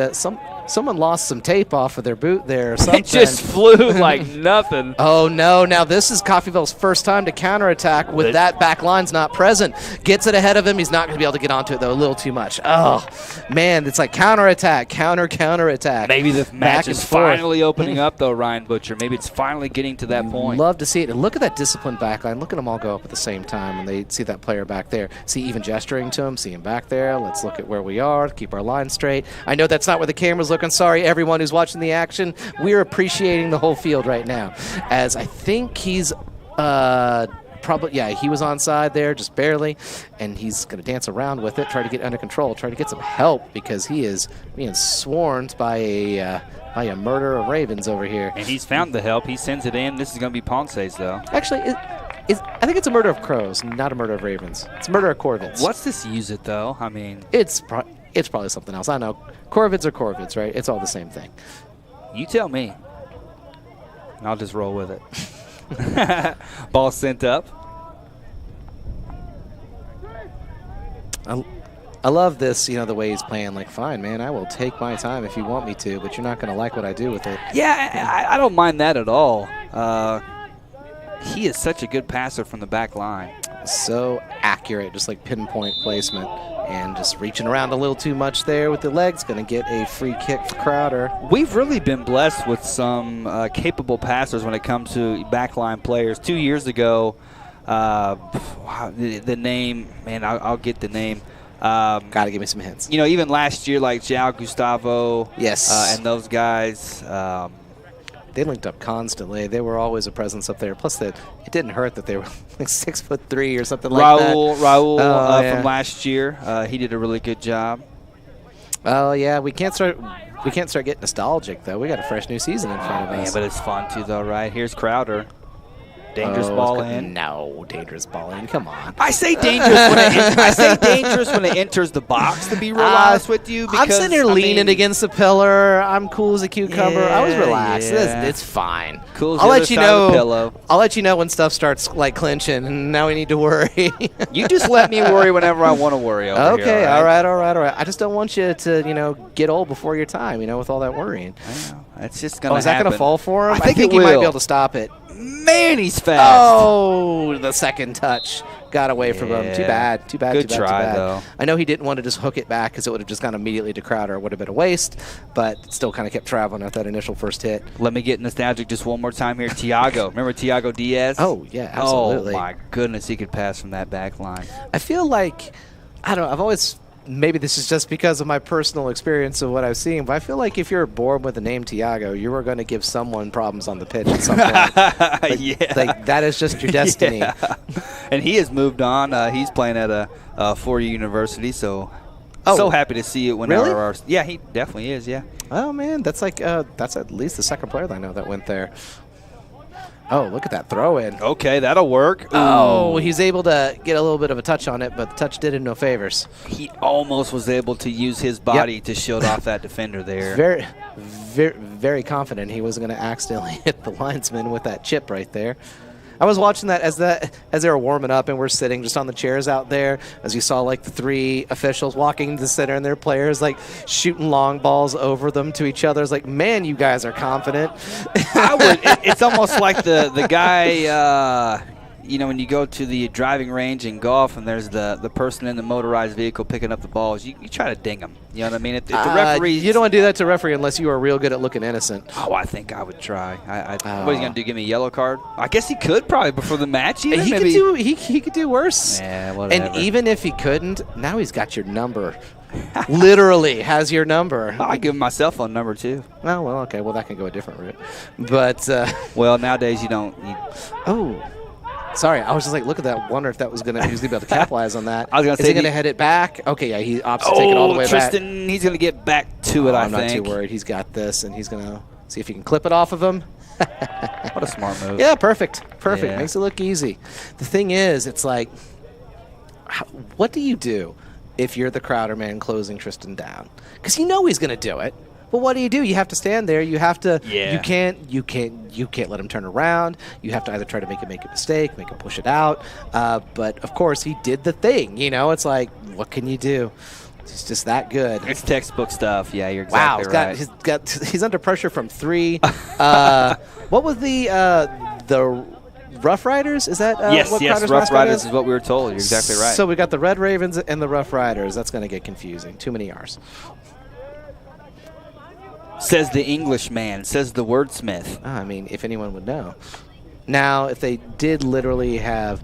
someone lost some tape off of their boot there or something. It just flew like nothing. Oh, no. Now, this is Coffeyville's first time to counterattack with that back line's not present. Gets it ahead of him. He's not going to be able to get onto it, though, a little too much. Oh, man, it's like counterattack, counterattack. Maybe the match is finally opening up, though, Ryan Butcher. Maybe it's finally getting to that point. Love to see it. And look at that disciplined back line. Look at them all go up at the same time, and they see that player back there. See even gesturing to him, see him back there. Let's look at where we are, keep our line straight. I know that's not where the camera's looking. Sorry, everyone who's watching the action. We're appreciating the whole field right now, as I think he's probably, yeah, he was onside there, just barely, and he's going to dance around with it, try to get under control, try to get some help, because he is being swarmed by a murder of Ravens over here. And he's found the help. He sends it in. This is going to be Ponce's, though. Actually, I think it's a murder of crows, not a murder of ravens. It's a murder of corvids. What's this use it, though? I mean... It's probably something else. I know. Corvids are corvids, right? It's all the same thing. You tell me. I'll just roll with it. Ball sent up. I love this, the way he's playing. Like, fine, man, I will take my time if you want me to, but you're not going to like what I do with it. Yeah, I don't mind that at all. He is such a good passer from the back line. So accurate, just like pinpoint placement. And just reaching around a little too much there with the legs. Going to get a free kick for Crowder. We've really been blessed with some capable passers when it comes to backline players. 2 years ago, the name, man, I'll get the name. Got to give me some hints. Even last year, like João Gustavo. Yes. And those guys. They linked up constantly. They were always a presence up there. Plus, it didn't hurt that they were like 6'3" or something like that. Raul from last year. He did a really good job. Oh yeah, we can't start getting nostalgic though. We got a fresh new season in front of us. Man, but it's fun too, though, right? Here's Crowder. Dangerous ball in. No, dangerous ball in. Come on. I say dangerous when it enters the box, to be real honest with you. Because, I'm sitting here leaning against the pillar. I'm cool as a cucumber. I was relaxed. Yeah. It's fine. Cool as I'll the let other you side of the know. pillow. I'll let you know when stuff starts like clinching, and now we need to worry. You just let me worry whenever I want to worry. Over Okay. here, all right. I just don't want you to get old before your time. With all that worrying. I know. It's just gonna. Is that gonna fall for him? I think he might be able to stop it. Man, he's fast. Oh, the second touch got away from him. Too bad. Good try, though. I know he didn't want to just hook it back because it would have just gone immediately to Crowder. It would have been a waste, but still kind of kept traveling at that initial first hit. Let me get nostalgic just one more time here. Thiago. Remember Thiago Diaz? Oh, yeah, absolutely. Oh, my goodness, he could pass from that back line. I feel like, I don't know, I've always... Maybe this is just because of my personal experience of what I've seen, but I feel like if you're born with the name Thiago, you are going to give someone problems on the pitch at some point. Like that is just your destiny. Yeah. And he has moved on. He's playing at a four-year university, so happy to see it whenever. Really? Yeah, he definitely is, yeah. Oh, man, that's like that's at least the second player that I know that went there. Oh, look at that throw in. Okay, that'll work. Oh, he's able to get a little bit of a touch on it, but the touch did him no favors. He almost was able to use his body to shield off that defender there. Very, very, very confident he was going to accidentally hit the linesman with that chip right there. I was watching that as they were warming up, and we're sitting just on the chairs out there as you saw like the three officials walking to the center and their players like shooting long balls over them to each other. It's like, man, you guys are confident. It's almost like the guy, when you go to the driving range in golf and there's the person in the motorized vehicle picking up the balls, you try to ding them. You know what I mean? If the referee, you don't want to do that to a referee unless you are real good at looking innocent. Oh, I think I would try. What is he going to do, give me a yellow card? I guess he could probably before the match. Even. He could do worse. Yeah, whatever. And even if he couldn't, now he's got your number. Literally has your number. I give him my cell phone number too. Oh, well, okay. Well, that can go a different route. But well, nowadays you don't. Sorry, I was just like, look at that. Wonder if that was going to be able to capitalize on that. I was going to say, is he going to head it back? Okay, yeah, he opts to take it all the way Tristan, back. He's going to get back to it. I'm not too worried. He's got this, and he's going to see if he can clip it off of him. What a smart move. Yeah, perfect. Yeah. Makes it look easy. The thing is, it's like, what do you do if you're the Crowder man closing Tristan down? Because you know he's going to do it. But what do? You have to stand there. You have to. Yeah. You can't let him turn around. You have to either try to make a mistake, make him push it out. But of course, he did the thing. It's like, what can you do? He's just that good. It's textbook stuff. Yeah, you're exactly right. He's under pressure from three. What was the Rough Riders? Is that yes, what Crowder's Rough Riders is what we were told. You're exactly right. So we got the Red Ravens and the Rough Riders. That's going to get confusing. Too many R's. Says the Englishman. Says the wordsmith. I mean, if anyone would know. Now, if they did literally have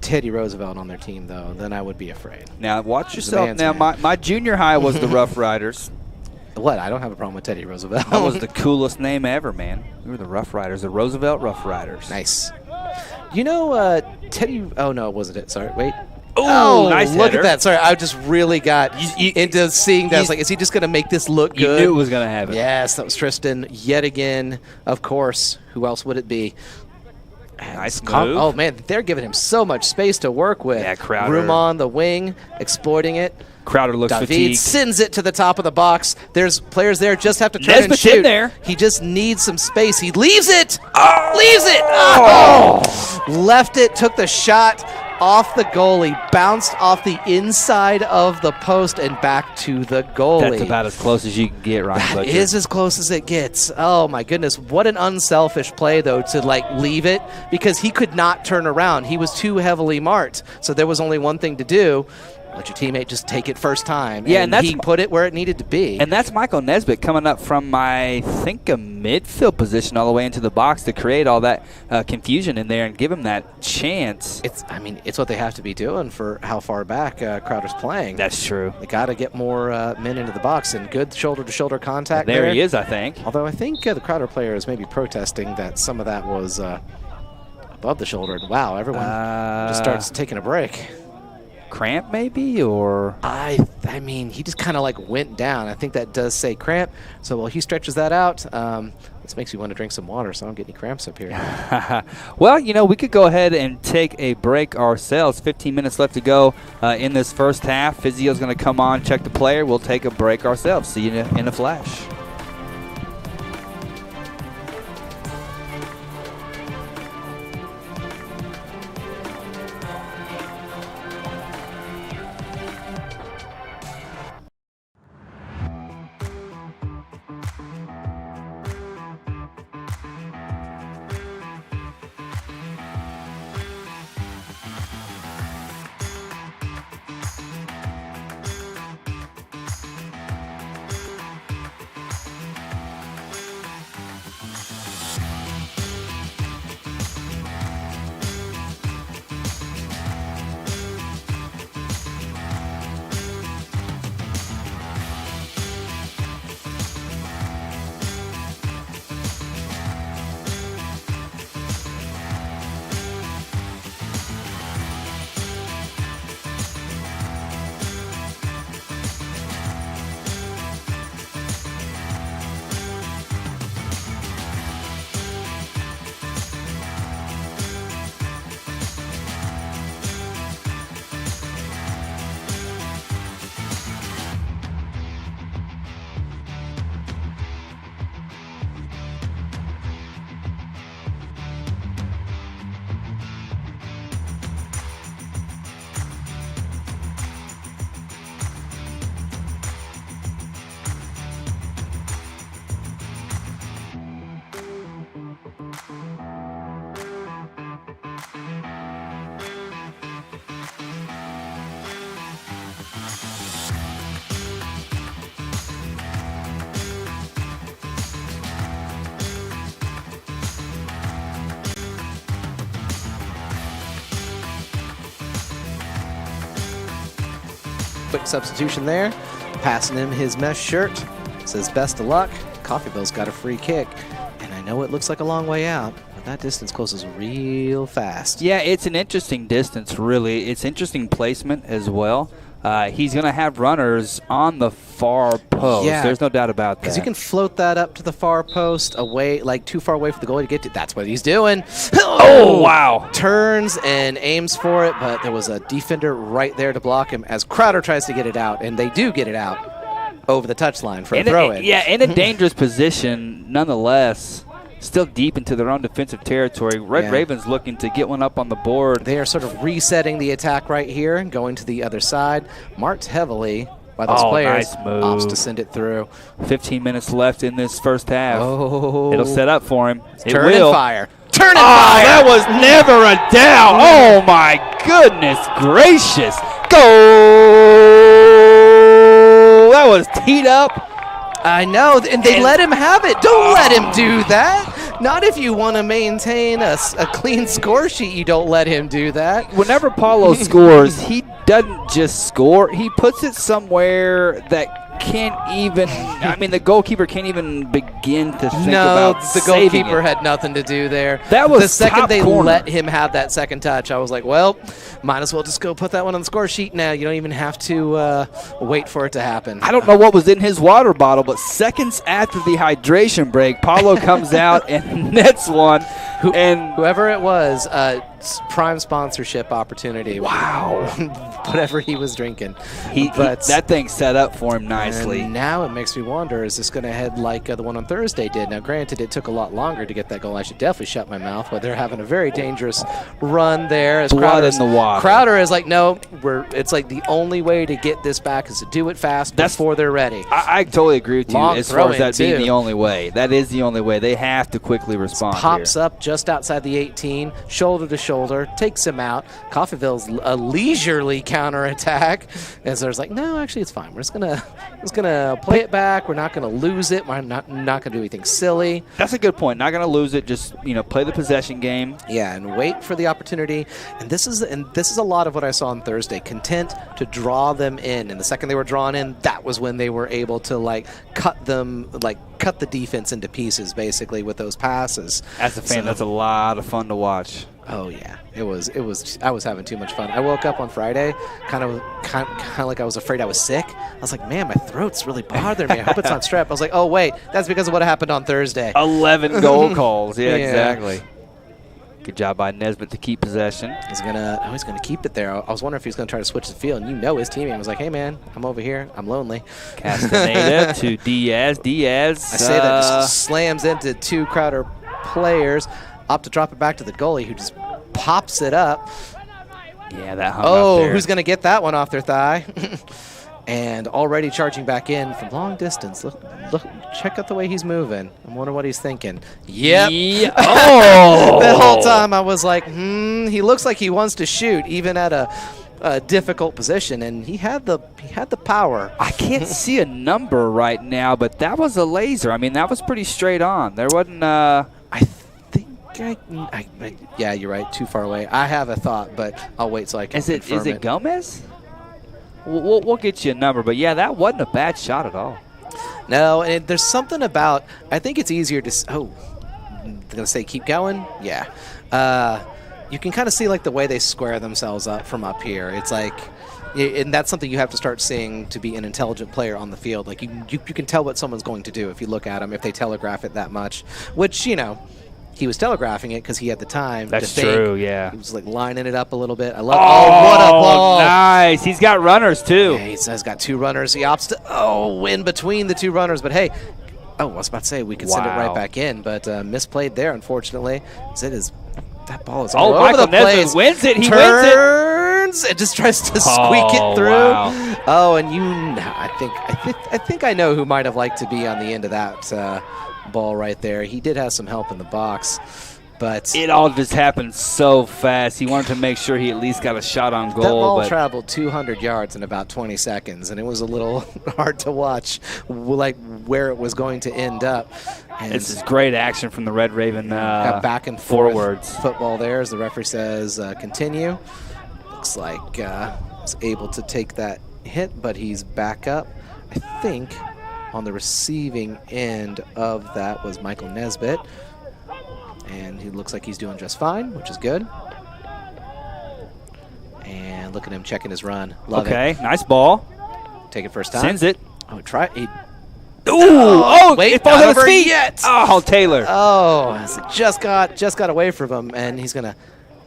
Teddy Roosevelt on their team, though, then I would be afraid. Now, watch yourself. Now, my junior high was the Rough Riders. What? I don't have a problem with Teddy Roosevelt. That was the coolest name ever, man. We were the Rough Riders, the Roosevelt Rough Riders. Nice. Teddy. Oh, no, wasn't it? Sorry, wait. Oh, nice look header. At that. Sorry, I just really got into seeing that. I was like, is he just going to make this look good? You knew it was going to happen. Yes, that was Tristan yet again, of course. Who else would it be? Nice move. Oh, man, they're giving him so much space to work with. Yeah, Crowder. Room on the wing, exploiting it. Crowder looks David fatigued. sends it to the top of the box. There's players there, just have to turn and Nesbitt's shoot. in there. He just needs some space. He leaves it. Leaves it. Oh! Left it, took the shot off the goalie, bounced off the inside of the post and back to the goalie. That's about as close as you can get, Ryan That Butcher. is as close as it gets. Oh my goodness, what an unselfish play though to like leave it, because he could not turn around. He was too heavily marked, so there was only one thing to do. Let your teammate just take it first time. Yeah, and he put it where it needed to be. And that's Michael Nesbitt coming up from, I think, a midfield position all the way into the box to create all that confusion in there and give him that chance. It's what they have to be doing for how far back Crowder's playing. That's true. They got to get more men into the box, and good shoulder-to-shoulder contact There he is, I think. Although I think the Crowder player is maybe protesting that some of that was above the shoulder. And wow, everyone just starts taking a break. Cramp maybe, or I mean, he just kind of like went down. I think that does say cramp. So while he stretches that out, this makes me want to drink some water so I don't get any cramps up here. Well, we could go ahead and take a break ourselves. 15 minutes left to go in this first half. Physio's going to come on, check the player. We'll take a break ourselves. See you in a flash. Quick substitution there. Passing him his mesh shirt. Says best of luck. Coffeeville's got a free kick. And I know it looks like a long way out, but that distance closes real fast. Yeah, it's an interesting distance, really. It's interesting placement as well. He's going to have runners on the far post. Yeah, there's no doubt about that. Because you can float that up to the far post, away, like too far away for the goalie to get to. That's what he's doing. Oh, wow. Turns and aims for it, but there was a defender right there to block him as Crowder tries to get it out, and they do get it out over the touchline for a throw-in. Yeah, in a dangerous position, nonetheless. Still deep into their own defensive territory. Red Ravens looking to get one up on the board. They are sort of resetting the attack right here and going to the other side. Marked heavily by those players. Nice move. Opts to send it through. 15 minutes left in this first half. Oh. It'll set up for him. Turn and fire. Turn and fire. That was never a doubt. Oh, my goodness gracious. Goal. That was teed up. I know, and they let him have it. Don't let him do that. Not if you want to maintain a clean score sheet, you don't let him do that. Whenever Paulo scores, he doesn't just score. He puts it somewhere that can't even. I mean, the goalkeeper can't even begin to think No, about the saving goalkeeper it. had nothing to do there. That was the second top they corner. let him have that second touch. I was like, well, might as well just go put that one on the score sheet now. You don't even have to wait for it to happen. I don't know what was in his water bottle, but seconds after the hydration break, Paulo comes out and nets one. And whoever it was, prime sponsorship opportunity. wow, Whatever he was drinking. That thing set up for him nicely. And now it makes me wonder, is this going to head like the one on Thursday did? Now, granted, it took a lot longer to get that goal. I should definitely shut my mouth, but they're having a very dangerous run there. As Blood in the water. Crowder is like, no, it's like the only way to get this back is to do it fast before they're ready. I totally agree with you Long as far as throw-in, that being too. the only way. That is the only way. They have to quickly respond Pops here. up just outside the 18, shoulder to shoulder, takes him out. Coffeyville's a leisurely counterattack. And so it's like, no, actually, it's fine. We're just gonna play it back. We're not gonna lose it. We're not gonna do anything silly. That's a good point. Not going to lose it. Just play the possession game. Yeah, and wait for the opportunity. And this is a lot of what I saw on Thursday. Content to draw them in, and the second they were drawn in, that was when they were able to cut the defense into pieces, basically with those passes. As a fan, that's a lot of fun to watch. Oh yeah, it was. I was having too much fun. I woke up on Friday, kind of like I was afraid I was sick. I was like, man, my throat's really bothering me. I hope it's not strep. I was like, oh wait, that's because of what happened on Thursday. 11 goal calls. Yeah, Yeah. exactly. Good job by Nesbitt to keep possession. He's gonna keep it there. I was wondering if he's gonna try to switch the field. And his teammate was like, hey man, I'm over here. I'm lonely. Castaneda to Diaz. Diaz. I say that just slams into two Crowder players. Up to drop it back to the goalie, who just pops it up. Yeah, that hung up there. Who's going to get that one off their thigh? And already charging back in from long distance. Look, check out the way he's moving. I wonder what he's thinking. Yep. Yeah. Oh! The whole time I was like, he looks like he wants to shoot, even at a difficult position, and he had the power. I can't see a number right now, but that was a laser. I mean, that was pretty straight on. There wasn't yeah, you're right. Too far away. I have a thought, but I'll wait so I can confirm Is it Gomez? We'll get you a number, but yeah, that wasn't a bad shot at all. No, and there's something about, I think it's easier to, I'm going to say keep going? Yeah. You can kind of see the way they square themselves up from up here. It's like, and that's something you have to start seeing to be an intelligent player on the field. You can tell what someone's going to do if you look at them, if they telegraph it that much, which, he was telegraphing it because he had the time to think. That's true, yeah. He was lining it up a little bit. I love what a ball. Nice. He's got runners, too. Yeah, he's got two runners. He opts to, in between the two runners. But hey, I was about to say we could send it right back in, but misplayed there, unfortunately. That ball is all over the place. Nesbitt wins it. He wins it. It just tries to squeak it through. Wow. Oh, and I think I know who might have liked to be on the end of that ball right there. He did have some help in the box, but it all just happened so fast. He wanted to make sure he at least got a shot on goal. That ball traveled 200 yards in about 20 seconds, and it was a little hard to watch, where it was going to end up. And this is great action from the Red Raven. Got back and forth forwards. Football there, as the referee says, continue. Looks like he's able to take that hit, but he's back up. I think on the receiving end of that was Michael Nesbitt. And he looks like he's doing just fine, which is good. And look at him checking his run. Love it. Okay, nice ball. Take it first time. Sends it. Oh, try. Wait, it falls on his feet. Yet. Oh, Taylor. Oh, just got away from him, and he's going to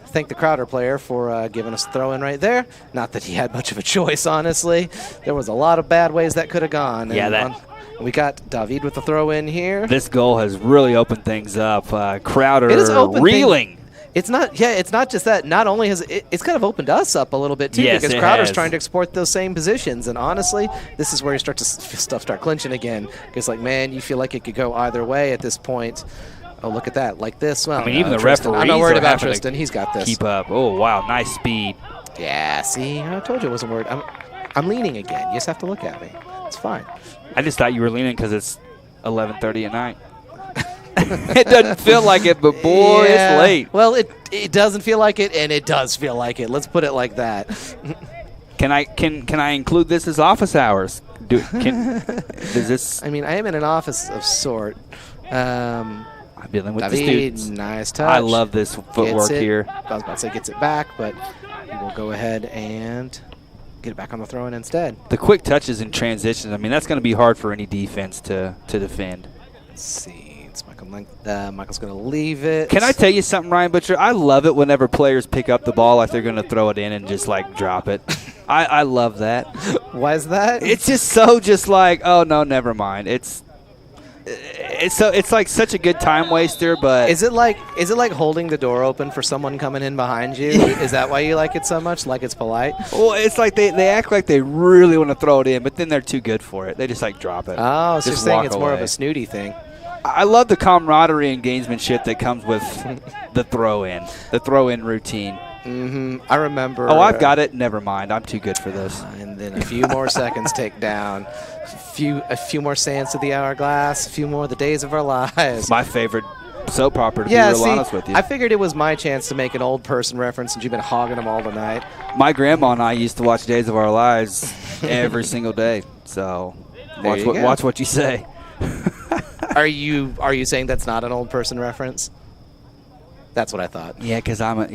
thank the Crowder player for giving us a throw-in right there. Not that he had much of a choice, honestly. There was a lot of bad ways that could have gone. Yeah, we got David with the throw-in here. This goal has really opened things up. Crowder reeling. It's not just that. Not only has it's kind of opened us up a little bit too, yes, because Crowder's trying to exploit those same positions. And honestly, this is where you start clinching again. Because man, you feel like it could go either way at this point. Oh, look at that! Like this. Well, I mean, even the Tristan, referees I'm not worried are about having Tristan. He's got this. Keep up. Oh, wow, nice speed. Yeah. See, I told you I wasn't worried. I'm leaning again. You just have to look at me. It's fine. I just thought you were leaning because it's 11:30 at night. It doesn't feel like it, but boy, yeah. It's late. Well, it doesn't feel like it, and it does feel like it. Let's put it like that. Can I include this as office hours? Does this? I mean, I am in an office of sort. I'm dealing with the David, students. nice touch. I love this footwork here. I was about to say gets it back, but he will go ahead and get it back on the throw-in instead. The quick touches and transitions, I mean, that's going to be hard for any defense to defend. Let's see. It's Michael's going to leave it. Can I tell you something, Ryan Butcher? I love it whenever players pick up the ball like they're going to throw it in and just, like, drop it. I love that. Why is that? It's just so just like, oh, no, never mind. It's like such a good time waster, but is it like holding the door open for someone coming in behind you? Is that why you like it so much? Like it's polite? Well, it's like they act like they really want to throw it in, but then they're too good for it. They just like drop it. Oh, so you're saying it's more of away. a snooty thing. I love the camaraderie and gamesmanship that comes with the throw-in routine. I remember. Oh, I've got it. Never mind. I'm too good for this. And then a few more seconds take down. A few more sands to the hourglass. A few more of the days of our lives. It's my favorite soap opera, to be real honest with you. I figured it was my chance to make an old person reference since you've been hogging them all tonight. My grandma and I used to watch Days of Our Lives every single day. So watch what you say. Are you saying that's not an old person reference? That's what I thought. Yeah, because I'm a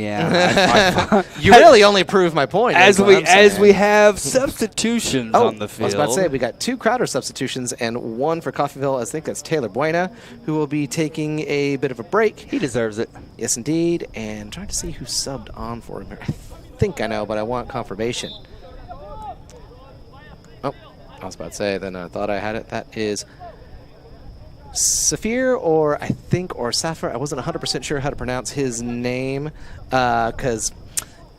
You really only prove my point. As we have substitutions on the field. I was about to say we got 2 Crowder substitutions and 1 for Coffeyville. I think that's Taylor Buena, who will be taking a bit of a break. He deserves it. Yes, indeed. And trying to see who subbed on for him. I think I know, but I want confirmation. Oh, I was about to say. Then I thought I had it. That is Safir or Safir. I wasn't 100% sure how to pronounce his name because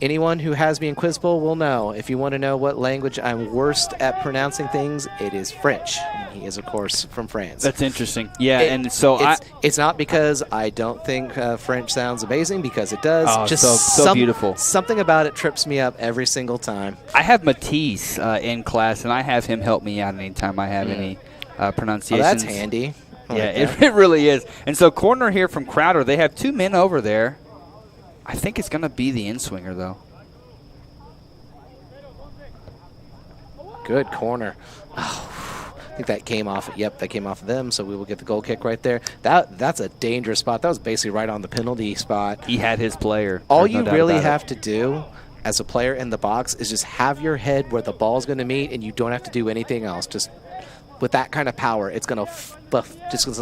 anyone who has me in Quizbowl will know. If you want to know what language I'm worst at pronouncing things, it is French. And he is, of course, from France. That's interesting. Yeah, it's not because I don't think French sounds amazing, because it does. Oh, just so beautiful. Something about it trips me up every single time. I have Matisse in class, and I have him help me out anytime I have any pronunciations. Oh, that's handy. Yeah, it really is. And so corner here from Crowder. They have 2 men over there. I think it's going to be the in-swinger, though. Good corner. Oh, I think that came off. Yep, that came off of them, so we will get the goal kick right there. That's a dangerous spot. That was basically right on the penalty spot. He had his player. All you really have to do as a player in the box is just have your head where the ball's going to meet, and you don't have to do anything else. Just with that kind of power, it's going to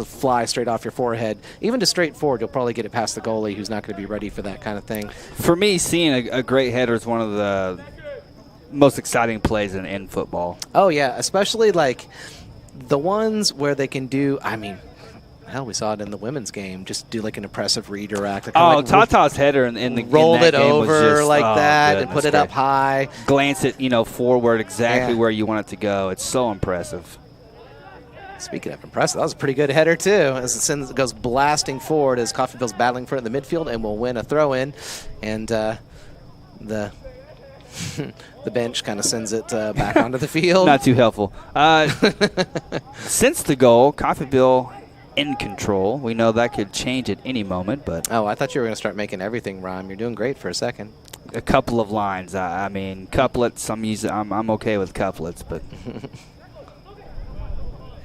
fly straight off your forehead. Even to straight forward, you'll probably get it past the goalie, who's not going to be ready for that kind of thing. For me, seeing a great header is one of the most exciting plays in football. Oh, yeah, especially like the ones where they can do, I mean, hell, we saw it in the women's game. Just do like an impressive redirect. Tata's header in the rolled in that it game over was just, like that and put it up great. high. Glance it, forward exactly where you want it to go. It's so impressive. Speaking of impressive, that was a pretty good header too. As it goes blasting forward as Coffeyville's battling for it in the midfield and will win a throw-in, and the bench kind of sends it back onto the field. Not too helpful. Since the goal, Coffeyville in control. We know that could change at any moment, but I thought you were going to start making everything rhyme. You're doing great for a second. A couple of lines. I mean, couplets. I'm okay with couplets, but.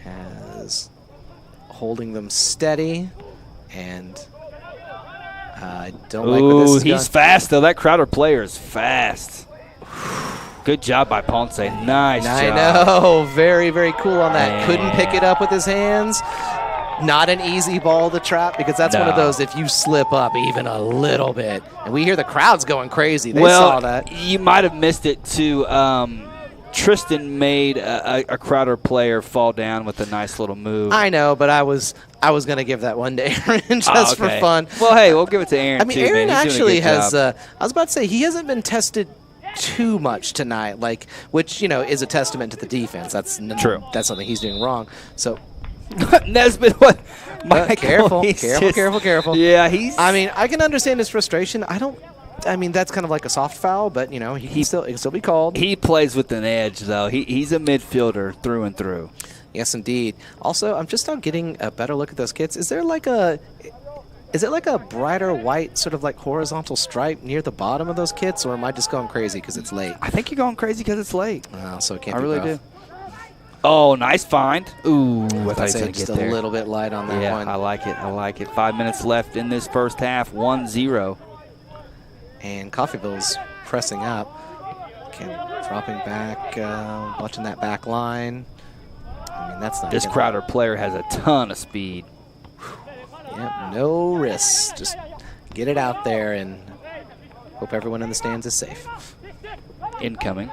As holding them steady, and I don't like where this is going. He's fast, though. That Crowder player is fast. Good job by Ponce. Nice job. I know. Very, very cool on that. Couldn't pick it up with his hands. Not an easy ball to trap, because that's one of those, if you slip up even a little bit, and we hear the crowd's going crazy. They saw that. You might have missed it, too. Tristan made a Crowder player fall down with a nice little move. I know, but I was going to give that one to Aaron just for fun. Well, hey, we'll give it to Aaron, I mean, too, Aaron man. actually has, I was about to say, he hasn't been tested too much tonight, which, is a testament to the defense. That's true. That's something he's doing wrong. So Nesbitt, what? Careful. Yeah, I mean, I can understand his frustration. That's kind of like a soft foul, but, he can still be called. He plays with an edge, though. He's a midfielder through and through. Yes, indeed. Also, I'm just now getting a better look at those kits. Is it like a brighter white sort of like horizontal stripe near the bottom of those kits, or am I just going crazy because it's late? I think you're going crazy because it's late. So it can't I be really rough. do. Oh, nice find. Ooh, I thought he was going to get just there. a little bit light on that Yeah, one. I like it. I like it. 5 minutes left in this first half, 1-0. And Coffeyville's pressing up. Okay, dropping back, watching that back line. I mean, that's not This Crowder player has a ton of speed. Yep, no risks. Just get it out there and hope everyone in the stands is safe. Incoming.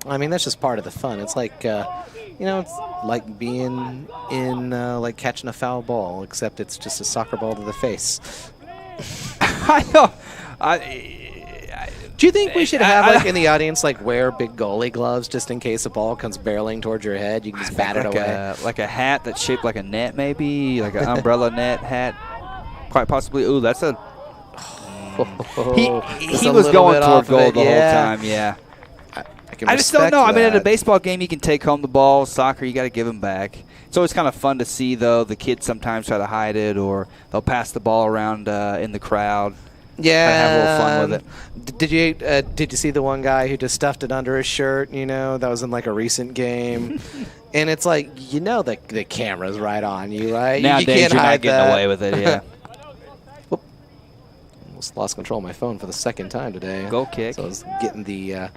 I mean, that's just part of the fun. It's like, it's like being in, like catching a foul ball, except it's just a soccer ball to the face. Do you think we should have, like, in the audience, like, wear big goalie gloves just in case a ball comes barreling towards your head? You can just bat it away. Like a hat that's shaped like a net, maybe? Like an umbrella net hat? Quite possibly. Ooh, that's a... He was going toward goal the whole time, yeah. I just don't know. I mean, at a baseball game, you can take home the ball. Soccer, you got to give them back. It's always kind of fun to see, though. The kids sometimes try to hide it, or they'll pass the ball around in the crowd. Yeah, have a little fun with it. Did you see the one guy who just stuffed it under his shirt? You know, that was in like a recent game, and it's like the camera's right on you, right? Nowadays, you can't you're hide not getting that. away with it. Yeah. Almost lost control of my phone for the second time today. Goal kick. So I was getting the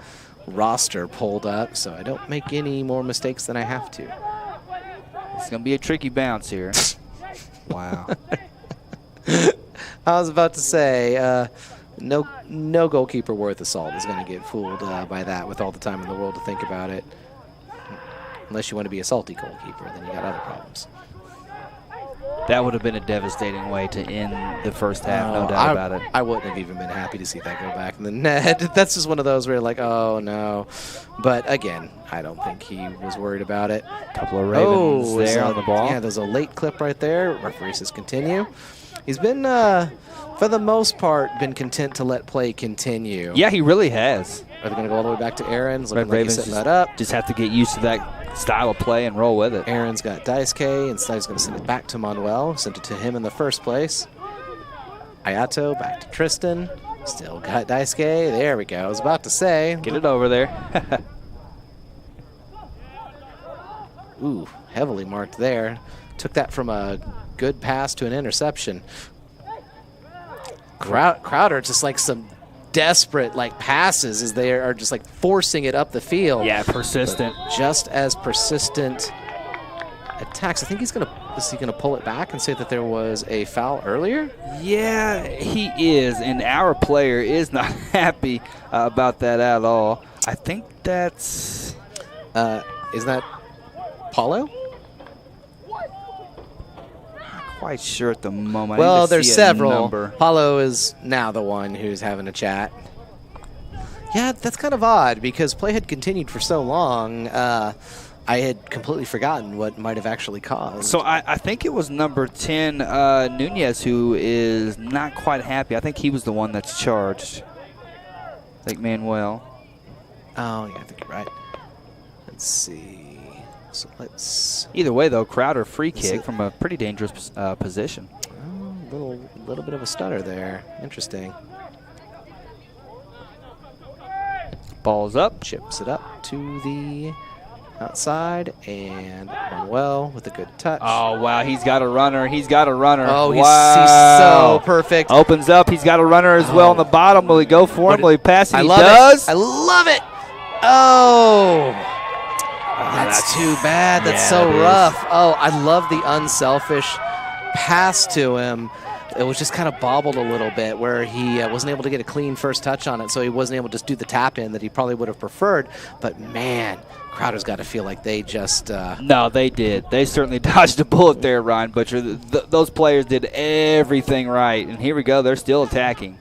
roster pulled up, so I don't make any more mistakes than I have to. It's gonna be a tricky bounce here. Wow. I was about to say, no goalkeeper worth a salt is going to get fooled by that with all the time in the world to think about it. Unless you want to be a salty goalkeeper, then you got other problems. That would have been a devastating way to end the first half, no doubt about it. I wouldn't have even been happy to see that go back in the net. That's just one of those where you're like, oh, no. But, again, I don't think he was worried about it. A couple of Ravens there on the ball. Yeah, there's a late clip right there. Referee says continue. He's been, for the most part, been content to let play continue. Yeah, he really has. Are they going to go all the way back to Aaron's? Red Ravens just have to get used to that style of play and roll with it. Aaron's got Daisuke. Instead, he's going to send it back to Manuel. Sent it to him in the first place. Ayato back to Tristan. Still got Daisuke. There we go. I was about to say. Get it over there. Ooh, heavily marked there. Took that from a good pass to an interception. Crowder just like some desperate like passes as they are just like forcing it up the field. Yeah, persistent. But just as persistent attacks. I think is he gonna pull it back and say that there was a foul earlier? Yeah, he is, and our player is not happy about that at all. I think that's isn't that Paulo? Quite sure at the moment. Well, there's several. Paulo is now the one who's having a chat. Yeah, that's kind of odd because play had continued for so long. I had completely forgotten what might have actually caused. So I think it was number 10, Nunez, who is not quite happy. I think he was the one that's charged. I think Manuel. Oh, yeah, I think you're right. Let's see. So let's. Either way, though, Crowder free kick from a pretty dangerous position. Oh, little bit of a stutter there. Interesting. Ball's up. Chips it up to the outside, and Manuel with a good touch. Oh, wow, he's got a runner. He's got a runner. Oh, wow. He's so perfect. Opens up. He's got a runner as well on the bottom. Will he go for him? Will he pass it? He does. I love it. Oh. That's too bad. That's so rough. Oh, I love the unselfish pass to him. It was just kind of bobbled a little bit where he wasn't able to get a clean first touch on it, so he wasn't able to just do the tap in that he probably would have preferred. But, man, Crowder's got to feel like they just No, they did. They certainly dodged a bullet there, Ryan Butcher. Those players did everything right. And here we go. They're still attacking.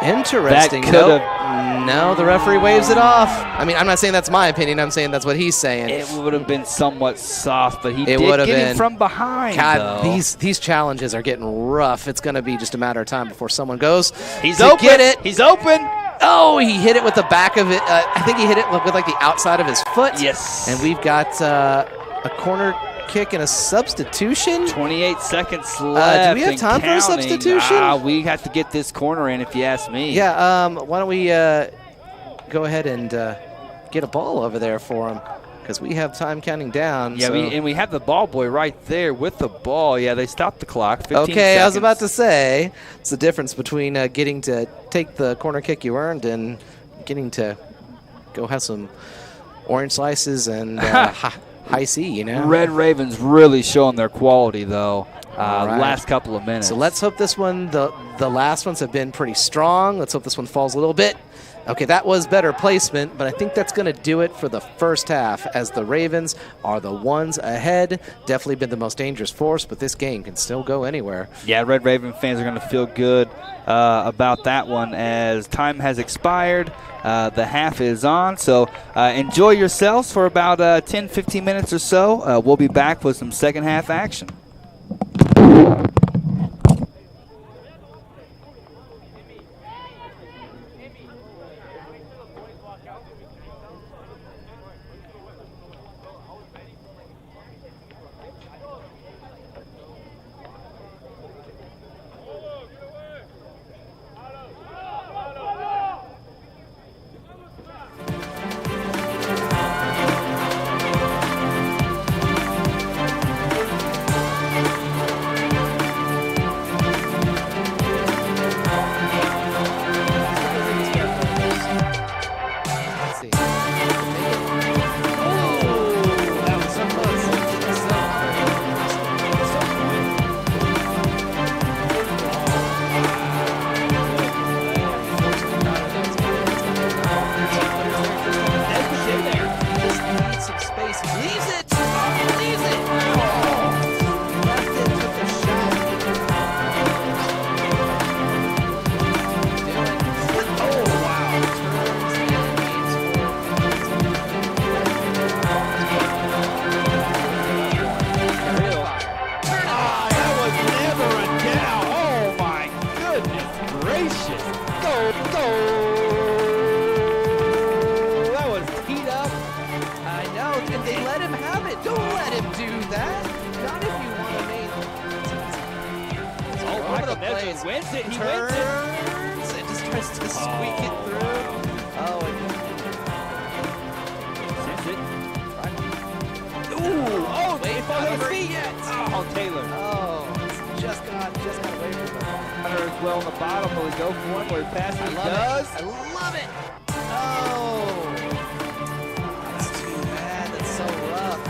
Interesting. That could have. No, the referee waves it off. I mean, I'm not saying that's my opinion. I'm saying that's what he's saying. It would have been somewhat soft, but he did get him from behind. God, these challenges are getting rough. It's going to be just a matter of time before someone goes. He's open. Get it. He's open. Oh, he hit it with the back of it. I think he hit it with like the outside of his foot. Yes. And we've got a corner kick and a substitution. 28 seconds left. Do we have time for a substitution? We have to get this corner in, if you ask me. Yeah. Why don't we go ahead and get a ball over there for him? because we have time counting down. Yeah, so. and we have the ball boy right there with the ball. Yeah, they stopped the clock. 15 Okay, seconds. I was about to say, it's the difference between getting to take the corner kick you earned and getting to go have some orange slices and high C, you know? Red Ravens really showing their quality, though, right. last couple of minutes. So let's hope this one, the last ones have been pretty strong. Let's hope this one falls a little bit. Okay, that was better placement, but I think that's going to do it for the first half as the Ravens are the ones ahead. Definitely been the most dangerous force, but this game can still go anywhere. Yeah, Red Raven fans are going to feel good about that one as time has expired. The half is on, so enjoy yourselves for about 10-15 minutes or so. We'll be back with some second half action. Wins it. He Turns wins it. and just tries to squeak it through. Oh, and Sends it. Ooh! Oh, they fall not his over feet. yet. Oh, Taylor. oh, just got away from him. Hunter as well on the bottom. Will he go for it? Will he pass it? I He love does. it. I love it. Oh, that's too bad. That's so rough.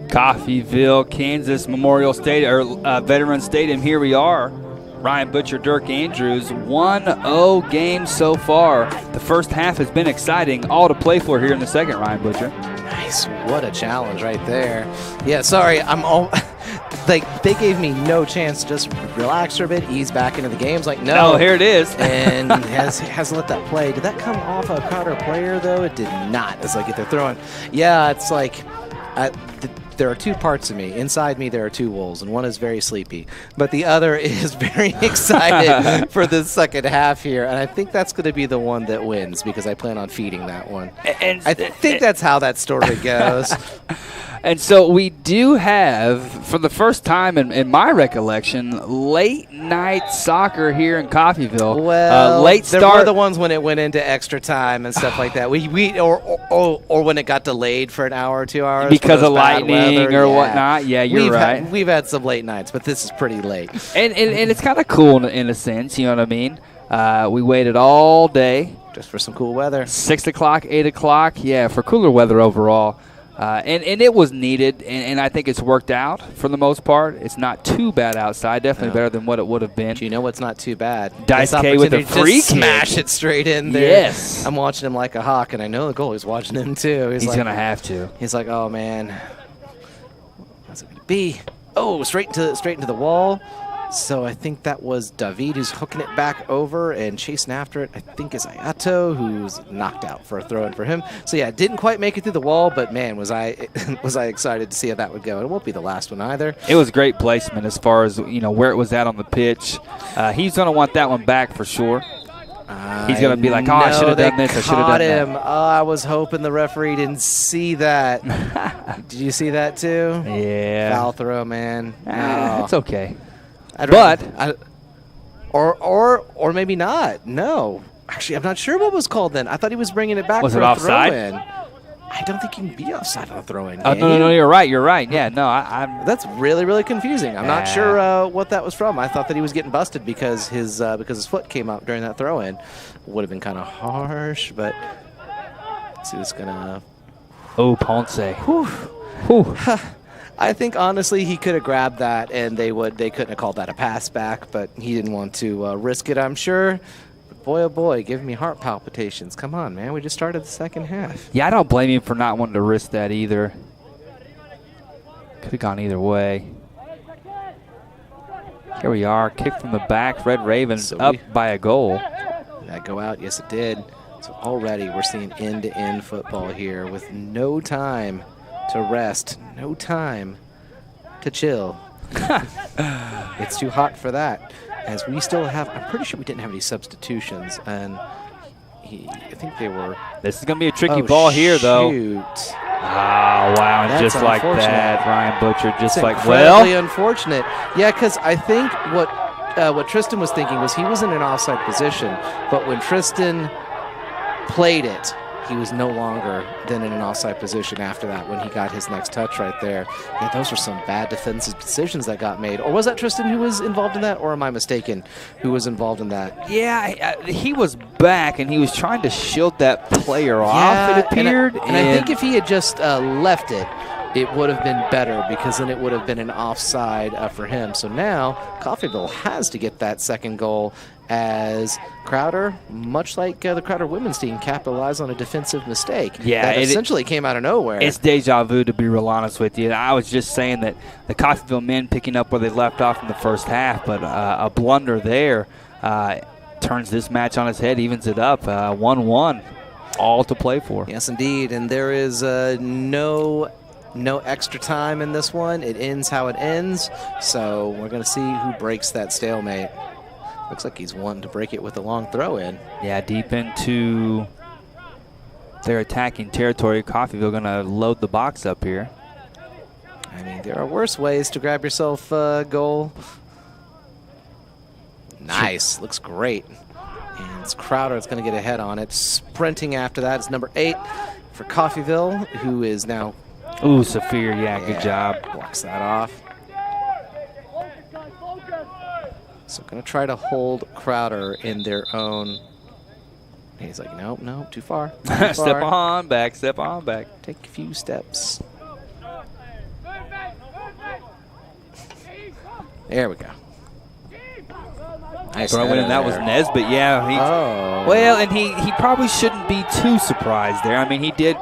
Coffeyville, Kansas Memorial Stadium, or Veterans Stadium. Here we are. Ryan Butcher, Dirk Andrews, 1-0 game so far. The first half has been exciting. All to play for here in the second, Ryan Butcher. Nice. What a challenge right there. Yeah, sorry. I'm all like, they gave me no chance to just relax for a bit, ease back into the games. Like, no. Oh, here it is. And has let that play. Did that come off a Crowder player, though? It did not. It's like if they're throwing. Yeah, it's like there are two parts of me. Inside me, there are two wolves, and one is very sleepy, but the other is very excited for the second half here. And I think that's going to be the one that wins because I plan on feeding that one. And I think that's how that story goes. And so we do have, for the first time in my recollection, late night soccer here in Coffeyville. Well, late start. There were the ones when it went into extra time and stuff like that. Or when it got delayed for an hour or 2 hours because of lightning or whatnot. Yeah, you're right. We've had some late nights, but this is pretty late. And it's kind of cool in a sense, you know what I mean? We waited all day. Just for some cool weather. 6 o'clock, 8 o'clock. Yeah, for cooler weather overall. And it was needed, and I think it's worked out for the most part. It's not too bad outside. Definitely better than what it would have been. Do you know what's not too bad? Dice K with a free kick. Smash it straight in there. Yes. I'm watching him like a hawk, and I know the goalie's watching him too. He's going to have to. He's like, oh, man. What's it going to be? Oh, straight into the wall. So I think that was David who's hooking it back over and chasing after it. I think is Ayato, who's knocked out for a throw-in for him. So yeah, didn't quite make it through the wall, but man, was I excited to see how that would go. It won't be the last one either. It was great placement as far as where it was at on the pitch. He's going to want that one back for sure. He's going to be like, oh, I should have done this. I should have done him. that. Oh, I was hoping the referee didn't see that. Did you see that too? Yeah. Foul throw, man. No. It's okay. Or maybe not. No. Actually, I'm not sure what was called then. I thought he was bringing it back for a throw-in. I don't think you can be offside on a throw-in. Oh, no, you're right. You're right. Yeah, no, I'm. That's really, really confusing. I'm not sure what that was from. I thought that he was getting busted because his foot came up during that throw-in. Would have been kind of harsh, but let's see what's gonna. Oh, Ponce. Whew. Whew. I think honestly he could have grabbed that and they couldn't have called that a pass back, but he didn't want to risk it, I'm sure. But boy, oh boy, give me heart palpitations. Come on, man. We just started the second half. Yeah, I don't blame him for not wanting to risk that either. Could have gone either way. Here we are. Kick from the back. Red Ravens up by a goal. Did that go out? Yes, it did. So already we're seeing end-to-end football here with no time to rest, no time to chill. It's too hot for that. As we still have, I'm pretty sure we didn't have any substitutions, and I think they were. This is going to be a tricky ball here, though. Shoot. Oh, wow, and just like that, Ryan Butcher, just it's like, incredibly unfortunate. Yeah, because I think what Tristan was thinking was he was in an offside position, but when Tristan played it, he was no longer then in an offside position after that when he got his next touch right there. Yeah, those were some bad defensive decisions that got made. Or was that Tristan who was involved in that, or am I mistaken who was involved in that? Yeah, he was back, and he was trying to shield that player off, it appeared. And I think if he had just left it, it would have been better because then it would have been an offside for him. So now Coffeyville has to get that second goal as Crowder, much like the Crowder women's team, capitalized on a defensive mistake. Yeah, that essentially came out of nowhere. It's deja vu, to be real honest with you. I was just saying that the Coffeyville men picking up where they left off in the first half, but a blunder there turns this match on its head, evens it up, 1-1, all to play for. Yes, indeed, and there is no extra time in this one. It ends how it ends, so we're going to see who breaks that stalemate. Looks like he's wanting to break it with a long throw-in. Yeah, deep into their attacking territory. Coffeyville going to load the box up here. I mean, there are worse ways to grab yourself a goal. Nice. Looks great. And it's Crowder that's going to get ahead on it. Sprinting after that is number 8 for Coffeyville, who is now... Ooh, Saphir, yeah, good job. Blocks that off. So going to try to hold Crowder in their own. He's like, nope, too far. Step on back, step on back. Take a few steps. There we go. Nice Throw in, and that was Nesbitt. Yeah. Well, and he probably shouldn't be too surprised there. I mean, he did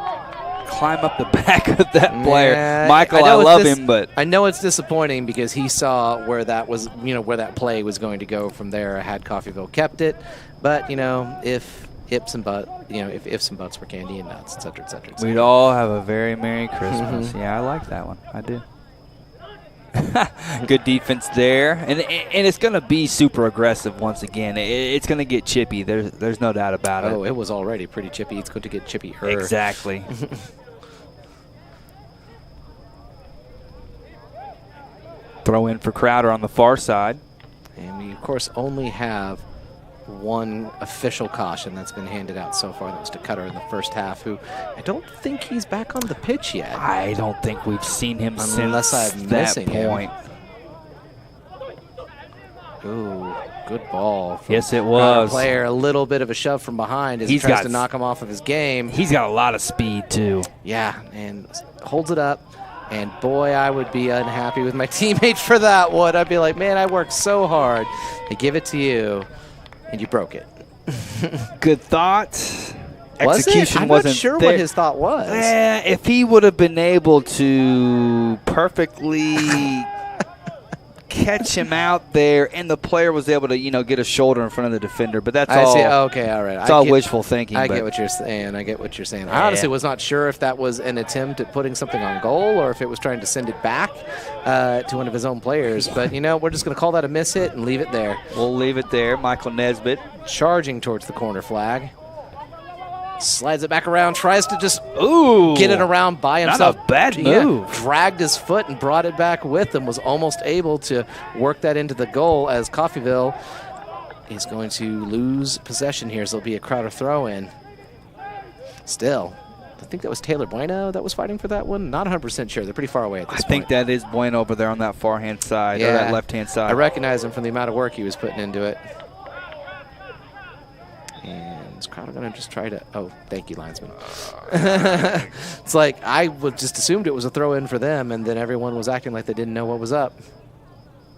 climb up the back of that player. Yeah, Michael, I love him, but I know it's disappointing because he saw where that was, where that play was going to go from there. Had Coffeyville kept it, but if ifs and buts, if ifs and buts were candy and nuts, et cetera, et cetera, et cetera. We'd all have a very Merry Christmas. Yeah, I like that one. I do. Good defense there, and it's going to be super aggressive once again. It's going to get chippy. There's no doubt about it. Oh, it was already pretty chippy. It's going to get chippier. Exactly. Throw in for Crowder on the far side. And we, of course, only have one official caution that's been handed out so far. That was to Cutter in the first half, who I don't think he's back on the pitch yet. I don't think we've seen him unless since I'm that missing point. Ooh, good ball. Yes, it was. Player, a little bit of a shove from behind as he tries to knock him off of his game. He's got a lot of speed, too. Yeah, and holds it up. And boy, I would be unhappy with my teammates for that one. I'd be like, man, I worked so hard to give it to you, and you broke it. Good thought. Execution I'm wasn't not sure there. what his thought was. If he would have been able to perfectly catch him out there, and the player was able to, get a shoulder in front of the defender, but that's all. I see. Okay, all right. It's all wishful thinking. I get what you're saying. I honestly was not sure if that was an attempt at putting something on goal or if it was trying to send it back to one of his own players. But, we're just going to call that a miss hit and leave it there. We'll leave it there. Michael Nesbitt charging towards the corner flag. Slides it back around, tries to just get it around by himself. Not a bad move. Dragged his foot and brought it back with him. Was almost able to work that into the goal as Coffeyville is going to lose possession here. So it'll be a Crowder throw-in. Still, I think that was Taylor Bueno that was fighting for that one. Not 100% sure. They're pretty far away at this point. I think that is Bueno over there on that far-hand side, or that left-hand side. I recognize him from the amount of work he was putting into it. And is Crowder going to just try to... Oh, thank you, linesman. It's like I just assumed it was a throw-in for them, and then everyone was acting like they didn't know what was up.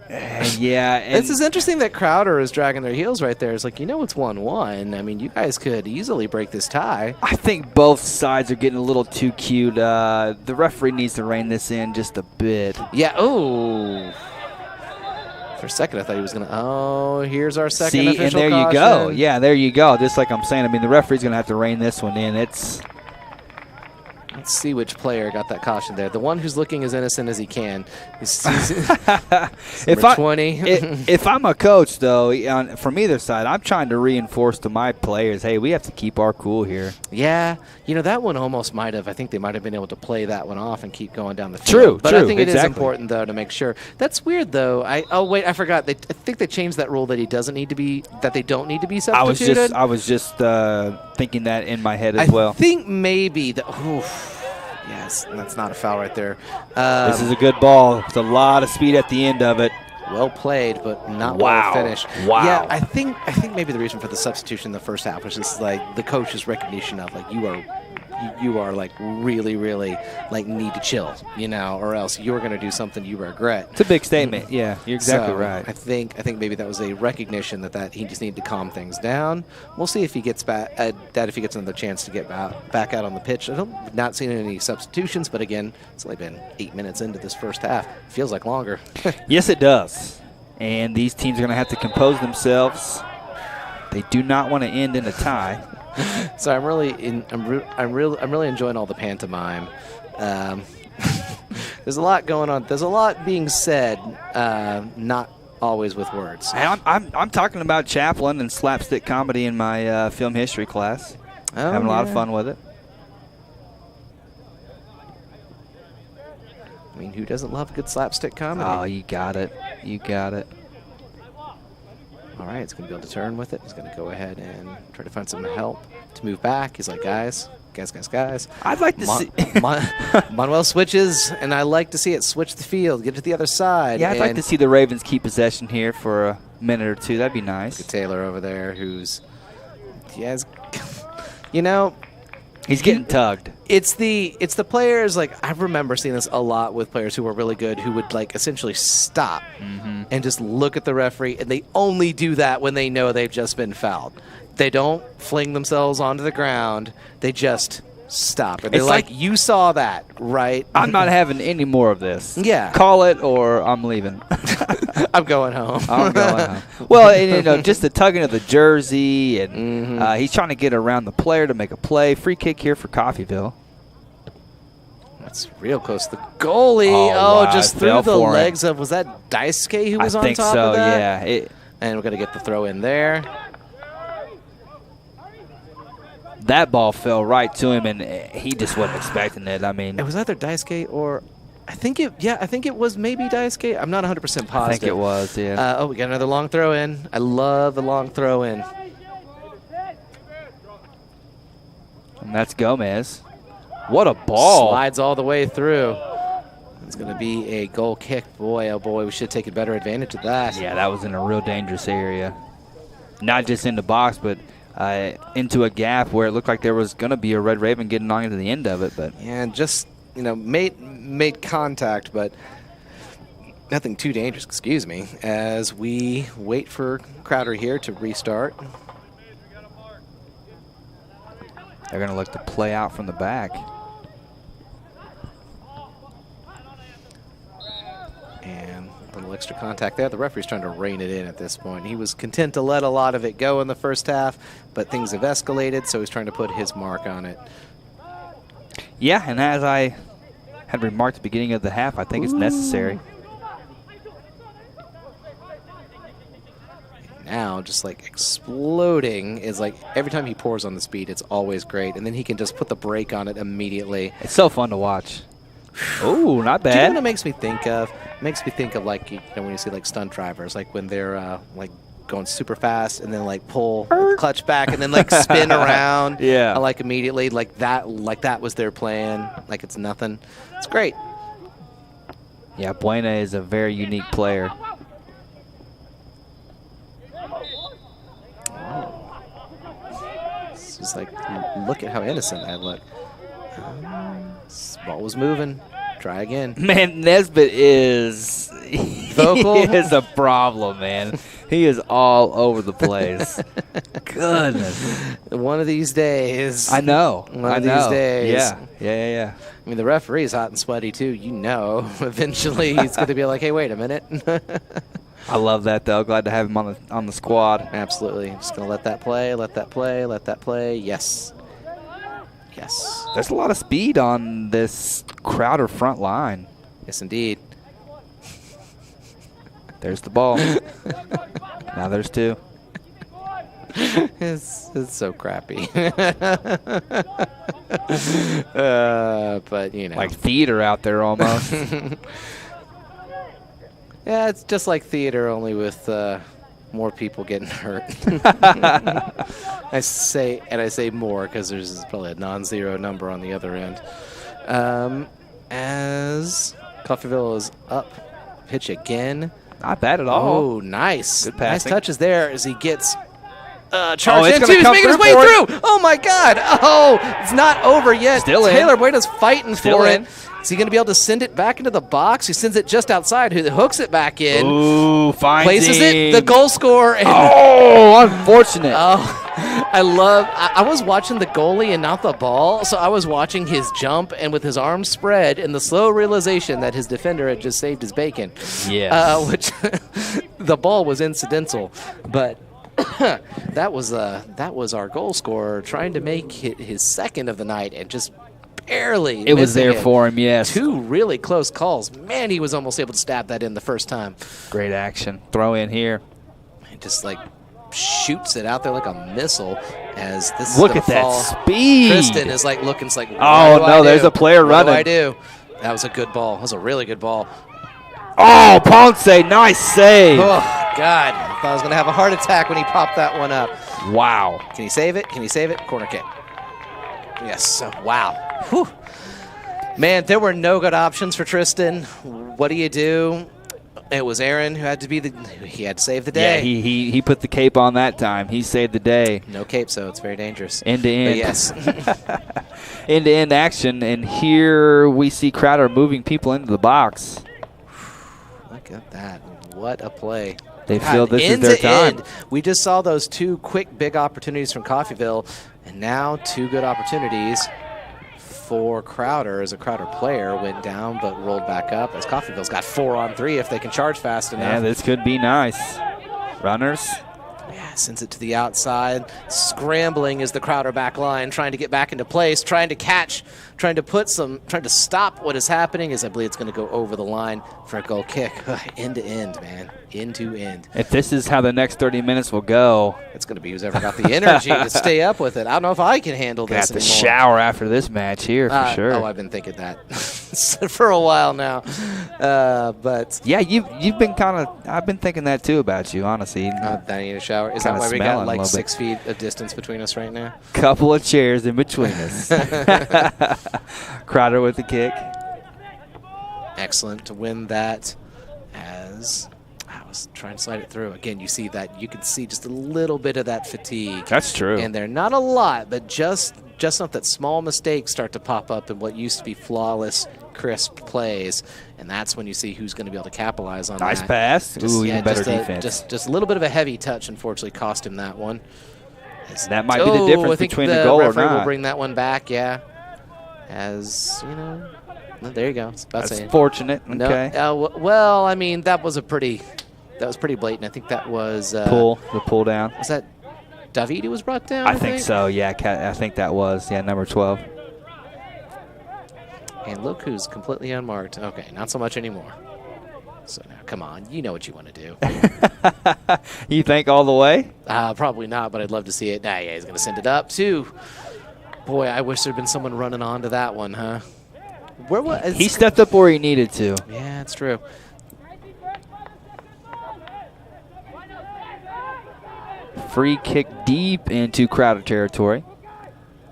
Yeah. This is interesting that Crowder is dragging their heels right there. It's like, it's 1-1. I mean, you guys could easily break this tie. I think both sides are getting a little too cute. The referee needs to rein this in just a bit. Yeah. Oh. For a second, I thought he was going to. Oh, here's our second official and there caution. you go. Yeah, there you go. Just like I'm saying, I mean, the referee's going to have to rein this one in. Let's see which player got that caution there. The one who's looking as innocent as he can. Number 20. If I'm a coach, though, from either side, I'm trying to reinforce to my players, hey, we have to keep our cool here. Yeah. That one almost might have. I think they might have been able to play that one off and keep going down the field. True, but I think it is important, though, to make sure. That's weird, though. Wait, I forgot. I think they changed that rule that they don't need to be substituted. I was just thinking that in my head as well. I think maybe yes, that's not a foul right there. This is a good ball. It's a lot of speed at the end of it. Well played, but not well finished. Wow. Yeah, I think maybe the reason for the substitution in the first half was just like the coach's recognition of like you are like really, really like need to chill, or else you're going to do something you regret. It's a big statement. Yeah, you're exactly right. I think maybe that was a recognition that he just needed to calm things down. We'll see if he gets back if he gets another chance to get back out on the pitch. I've not seen any substitutions, but again, it's only been 8 minutes into this first half. It feels like longer. Yes, it does. And these teams are going to have to compose themselves. They do not want to end in a tie. So I'm really enjoying all the pantomime. There's a lot going on. There's a lot being said, not always with words. And I'm talking about Chaplin and slapstick comedy in my film history class. Having a lot of fun with it. I mean, who doesn't love good slapstick comedy? Oh, you got it. You got it. All right, it's going to be able to turn with it. He's going to go ahead and try to find some help to move back. He's like, guys. I'd like to see. Manuel switches, and I like to see it switch the field, get to the other side. Yeah, I'd like to see the Ravens keep possession here for a minute or two. That'd be nice. Taylor over there, he's He's getting tugged. It's the players, like, I remember seeing this a lot with players who were really good who would, like, essentially stop and just look at the referee, and they only do that when they know they've just been fouled. They don't fling themselves onto the ground. They just stop. And they're It's like, like- you saw that, right? I'm not having any more of this. Yeah. Call it or I'm leaving. I'm going home. I'm going home. Well, and, you know, just the tugging of the jersey, and he's trying to get around the player to make a play. Free kick here for Coffeyville. That's real close to the goalie. Oh, wow, just I through fell the for it. legs of, was that Daisuke who was I on think top so, of that? yeah. And we're going to get the throw in there. That ball fell right to him, and he just wasn't expecting it. I mean, It was either Daisuke or I think it was maybe Daisuke. I'm not 100% positive. I think it was, yeah. We got another long throw in. I love the long throw in. And that's Gomez. What a ball. Slides all the way through. It's going to be a goal kick. Boy, oh boy, we should take a better advantage of that. Yeah, that was in a real dangerous area. Not just in the box, but into a gap where it looked like there was going to be a Red Raven getting on to the end of it. But Yeah, and just, made contact, but nothing too dangerous, excuse me, as we wait for Crowder here to restart. they're going to look to play out from the back. And a little extra contact there. The referee's trying to rein it in at this point. He was content to let a lot of it go in the first half, but things have escalated, so he's trying to put his mark on it. Yeah, and as I had remarked at the beginning of the half, I think it's necessary. Now, just like exploding is like every time he pours on the speed, it's always great. And then he can just put the brake on it immediately. It's so fun to watch. Ooh, not Do you know what bad. it makes me think of? It makes me think of like, when you see like stunt drivers, like when they're like going super fast and then like pull the clutch back and then like spin around. Yeah. I like immediately like that was their plan. Like it's nothing. It's great. Yeah, Buena is a very unique player. It's just like, look at how innocent I look. This ball was moving. Try again. Man, Nesbitt is Vocal? He is a problem, man. He is all over the place. Goodness. One of these days. I know. One I of know. these days. Yeah. I mean, the referee's hot and sweaty too. You know, eventually he's going to be like, "Hey, wait a minute." I love that though. Glad to have him on the squad. Absolutely. Just going to let that play. Let that play. Let that play. Yes. Yes. There's a lot of speed on this Crowder front line. Yes, indeed. There's the ball. Now there's two. It's so crappy. But, you know. Like theater out there almost. Yeah, it's just like theater, only with more people getting hurt. I say more because there's probably a non-zero number on the other end. As Coffeyville is up, pitch again. Not bad at all. Oh, nice. Good Nice passing. touches there as he gets charged it's into. gonna He's come making his through way for it. through. Oh, my God. Oh, it's not over yet. Still in. Taylor Buena's fighting Still for in. it. Is he going to be able to send it back into the box? He sends it just outside. Who hooks it back in. Ooh, finds Places it. The him. goal scorer. And Oh, unfortunate. I was watching the goalie and not the ball, so I was watching his jump and with his arms spread and the slow realization that his defender had just saved his bacon. Yes. Which the ball was incidental, but that was our goal scorer trying to make it his second of the night and just barely It was missing there it. for him, yes. Two really close calls. Man, he was almost able to stab that in the first time. Great action. Throw in here. It just like shoots it out there like a missile as this Look is at the that fall. speed. Tristan is like looking, it's like, Oh, what do I no, do? there's a player What running. do I do? That was a good ball. That was a really good ball. Oh, Ponce, nice save. Oh, God. I thought I was going to have a heart attack when he popped that one up. Wow. Can he save it? Can he save it? Corner kick. Yes. Wow. Whew. Man, there were no good options for Tristan. What do you do? It was Aaron who had to be he had to save the day. Yeah, he put the cape on that time. He saved the day. No cape, so it's very dangerous. End to end. But yes. End to end action, and here we see Crowder moving people into the box. Look at that. What a play. They feel this is their time. End. We just saw those 2 quick, big opportunities from Coffeyville, and now 2 good opportunities for Crowder as a Crowder player went down but rolled back up as Coffeyville's got 4 on 3 if they can charge fast enough. Yeah, this could be nice. Runners. Yeah, sends it to the outside. Scrambling is the Crowder back line, trying to get back into place, trying to catch, trying to stop what is happening as I believe it's going to go over the line for a goal kick. End to end, man. End to end. If this is how the next 30 minutes will go, it's going to be who's ever got the energy to stay up with it. I don't know if I can handle this got the anymore. shower after this match here for sure. Oh, I've been thinking that for a while now. But yeah, you've been I've been thinking that too about you, honestly. I need a shower. Is that why we got like 6 feet of distance between us right now? Couple of chairs in between us. Crowder with the kick. Excellent to win that as I was trying to slide it through. Again, you can see just a little bit of that fatigue. That's true. And they're not a lot, but just enough that small mistakes start to pop up in what used to be flawless, crisp plays. And that's when you see who's going to be able to capitalize on that. Nice pass. Ooh, even better defense. Just a little bit of a heavy touch, unfortunately, cost him that one. That might be the difference between the goal or not. I think the referee will bring that one back, yeah. As, you know, well, there you go. That's fortunate. Okay. No, well, I mean, that was pretty blatant. I think that was the pull down. Was that David who was brought down? I think so. Yeah, I think that was number 12. And look who's completely unmarked. Okay, not so much anymore. So now, come on, you know what you want to do. You think all the way? Probably not, but I'd love to see it. Yeah, he's going to send it up too. Boy, I wish there'd been someone running onto that one, huh? Where was he stepped up where he needed to. Yeah, it's true. Free kick deep into Crowder territory.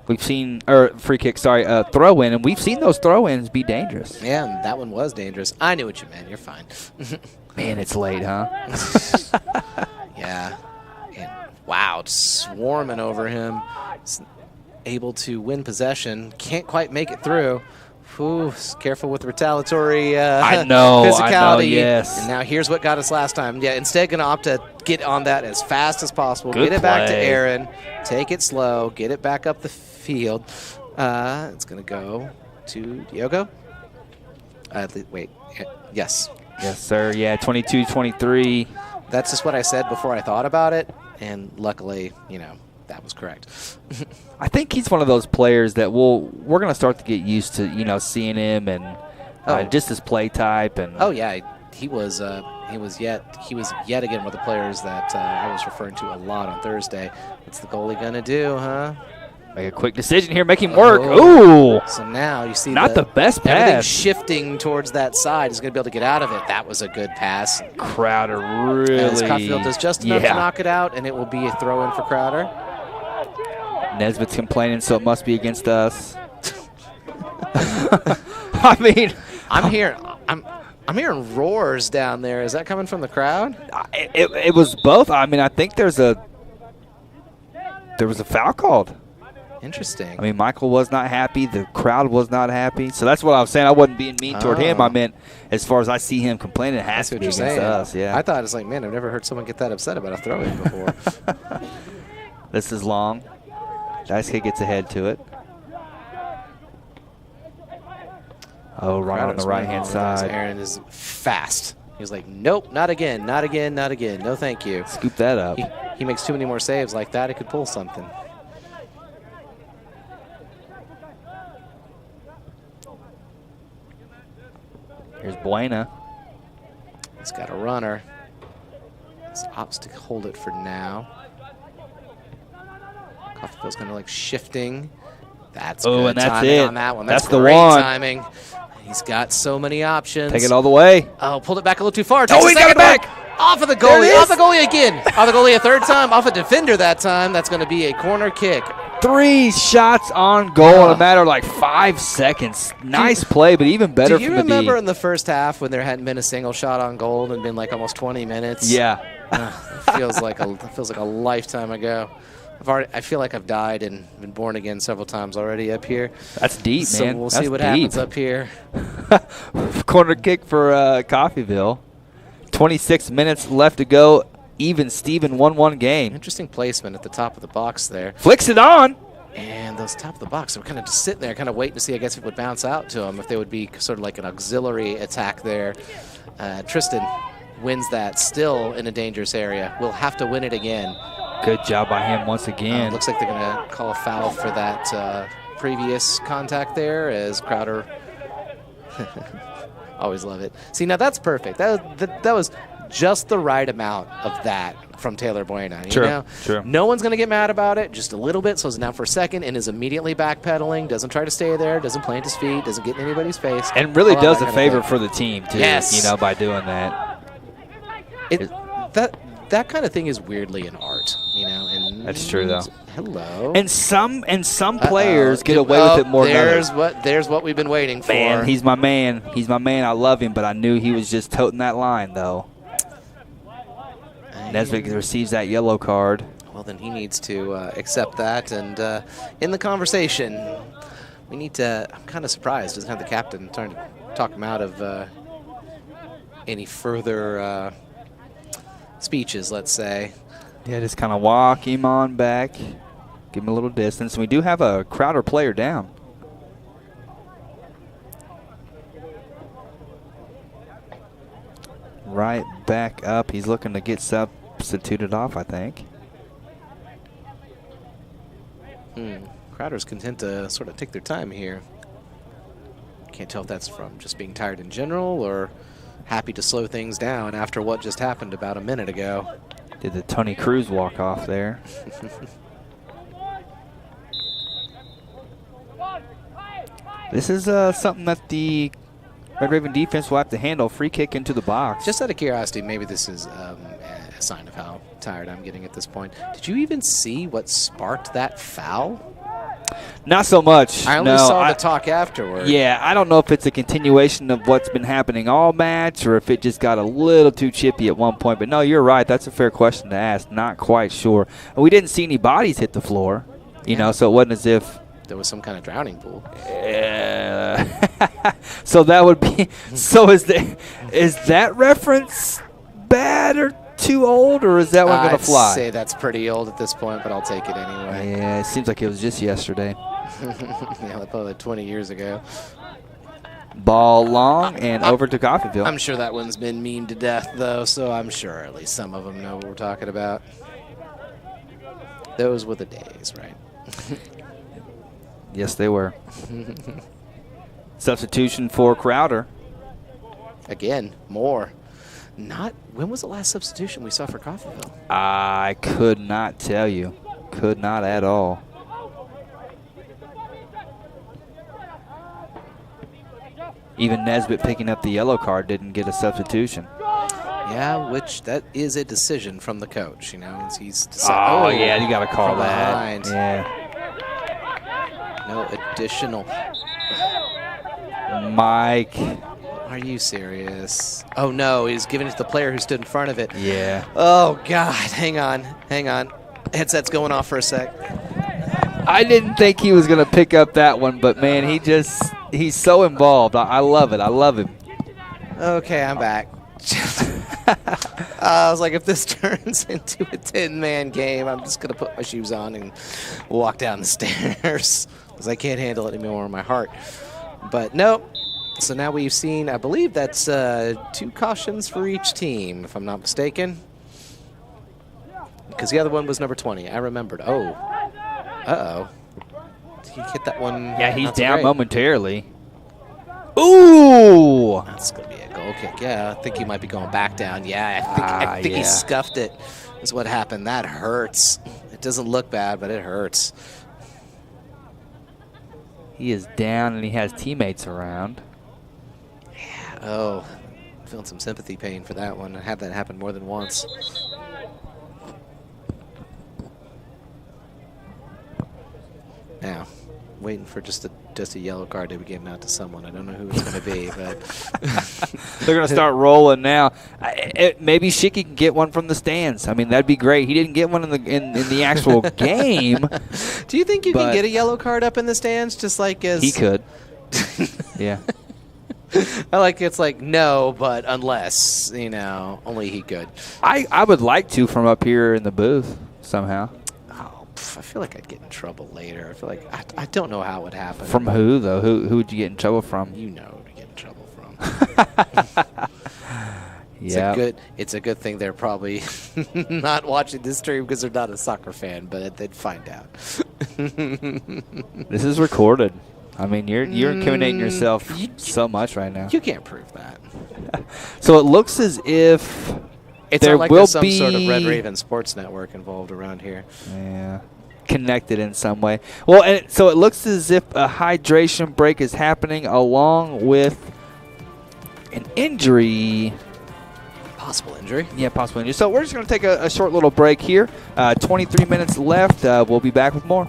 We've seen, throw-in, and we've seen those throw-ins be dangerous. Yeah, and that one was dangerous. I knew what you meant. You're fine. Man, it's late, huh? Yeah. And wow, just swarming over him. Able to win possession. Can't quite make it through. Ooh, careful with retaliatory physicality. Yes. And now here's what got us last time. Yeah, instead going to opt to get on that as fast as possible. Good get it back to play. Aaron. Take it slow. Get it back up the field. It's going to go to Diogo. Wait. Yes. Yes, sir. Yeah, 22-23. That's just what I said before I thought about it. And luckily, you know, that was correct. I think he's one of those players that we're going to start to get used to, you know, seeing him and just his play type. And oh yeah, he was yet again one of the players that I was referring to a lot on Thursday. What's the goalie gonna do, huh? Make a quick decision here, make him work. Ooh! So now you see not the best everything pass. Shifting towards that side. He's gonna be able to get out of it. That was a good pass. Crowder really. As Coffeyville does just enough to knock it out, and it will be a throw-in for Crowder. Nesbitt's complaining, so it must be against us. I mean, I'm hearing roars down there. Is that coming from the crowd? It was both. I mean, I think there was a foul called. Interesting. I mean, Michael was not happy. The crowd was not happy. So that's what I was saying. I wasn't being mean toward him. I meant as far as I see him complaining, it has to be against us. Yeah. I thought it's like, man, I've never heard someone get that upset about a throw-in before. This is long. Dice kick gets ahead to it. Oh, right on the right-hand side. Aaron is fast. He was like, nope, not again, not again, not again. No, thank you. Scoop that up. He makes too many more saves like that. He could pull something. Here's Buena. He's got a runner. He opts to hold it for now. Coffeyville's going to like shifting. That's good and that's timing it. On that one. That's great the one. Timing. He's got so many options. Take it all the way. Oh, pulled it back a little too far. Oh, he got it back. Off of the goalie. Off the goalie again. Off the goalie a third time. Off a defender that time. That's going to be a corner kick. 3 shots on goal in a matter of like 5 seconds. Nice play, but even better Do you from the D. remember in the first half when there hadn't been a single shot on goal and been like almost 20 minutes? Yeah. It feels like a lifetime ago. I feel like I've died and been born again several times already up here. That's deep, so man. We'll That's see what deep. happens up here. Corner kick for Coffeyville. 26 minutes left to go. Even Steven 1-1 game. Interesting placement at the top of the box there. Flicks it on. And those top of the box, they were kind of just sitting there, kind of waiting to see, I guess, if it would bounce out to them, if they would be sort of like an auxiliary attack there. Tristan wins that, still in a dangerous area. We'll have to win it again. Good job by him once again. Looks like they're going to call a foul for that previous contact there as Crowder. Always love it. See, now that's perfect. That was just the right amount of that from Taylor Buena. You know? True. No one's going to get mad about it. Just a little bit. Slows it down for a second and is immediately backpedaling. Doesn't try to stay there. Doesn't plant his feet. Doesn't get in anybody's face. And really All does that a kind of favor thing. for the team, too, Yes. by doing that. That kind of thing is weirdly an art, And That's true, though. Hello. And some players get away with it more than others. There's what we've been waiting for. Man, he's my man. He's my man. I love him, but I knew he was just toting that line, though. Nesbitt receives that yellow card. Well, then he needs to accept that. And in the conversation, we need to. I'm kind of surprised. Doesn't have the captain trying to talk him out of any further speeches, let's say. Yeah, just kind of walk him on back, give him a little distance. And we do have a Crowder player down. Right back up. He's looking to get substituted off, I think. Crowder's content to sort of take their time here. Can't tell if that's from just being tired in general or happy to slow things down after what just happened about a minute ago. Did the Tony Cruz walk off there? This is something that the Red Raven defense will have to handle. Free kick into the box. Just out of curiosity, maybe this is a sign of how tired I'm getting at this point. Did you even see what sparked that foul? Not so much. I only saw the talk afterward. Yeah, I don't know if it's a continuation of what's been happening all match or if it just got a little too chippy at one point. But no, you're right. That's a fair question to ask. Not quite sure. And we didn't see any bodies hit the floor, you know, so it wasn't as if there was some kind of drowning pool. So that would be. So is that reference bad or too old, or is that one going to fly? I'd say that's pretty old at this point, but I'll take it anyway. Yeah, it seems like it was just yesterday. Yeah, probably like 20 years ago. Ball long and over to Coffeyville. I'm sure that one's been memed to death, though, so I'm sure at least some of them know what we're talking about. Those were the days, right? Yes, they were. Substitution for Crowder. Again, more. When was the last substitution we saw for Coffeyville? I could not tell you. Could not at all. Even Nesbitt picking up the yellow card didn't get a substitution. Yeah, which that is a decision from the coach, He's decided, yeah, you got to call that. Behind. Yeah. No additional. Mike. Are you serious? Oh, no, he's giving it to the player who stood in front of it. Yeah. Oh, God. Hang on. Headset's going off for a sec. I didn't think he was going to pick up that one, but, man, he's so involved. I love it. I love him. Okay, I'm back. I was like, if this turns into a 10-man game, I'm just going to put my shoes on and walk down the stairs because I can't handle it anymore in my heart. But, nope. So now we've seen, I believe that's 2 cautions for each team, if I'm not mistaken. Because the other one was number 20. I remembered. Oh. Uh-oh. Did he hit that one? Yeah, he's down momentarily. Ooh! That's going to be a goal kick. Yeah, I think he might be going back down. Yeah, I think he scuffed it is what happened. That hurts. It doesn't look bad, but it hurts. He is down, and he has teammates around. Yeah, oh, I'm feeling some sympathy pain for that one. I had that happen more than once. Now, waiting for just a yellow card to be given out to someone. I don't know who it's going to be, but they're going to start rolling now. Maybe Shicky can get one from the stands. I mean, that'd be great. He didn't get one in the actual game. Do you think you can get a yellow card up in the stands, just like as he could? Yeah. I like it's like no, but unless only he could. I would like to from up here in the booth somehow. I feel like I'd get in trouble later. I feel like I don't know how it would happen. From who though? Who would you get in trouble from? You know who to get in trouble from. Yeah. It's a good thing they're probably not watching this stream because they're not a soccer fan, but they'd find out. This is recorded. I mean, you're incriminating yourself so much right now. You can't prove that. So it looks as if it's there not like will there's some be sort of Red Raven sports network involved around here. Yeah, connected in some way. Well, so it looks as if a hydration break is happening along with an injury. Possible injury. Yeah, possible injury. So we're just going to take a short little break here. 23 minutes left. We'll be back with more.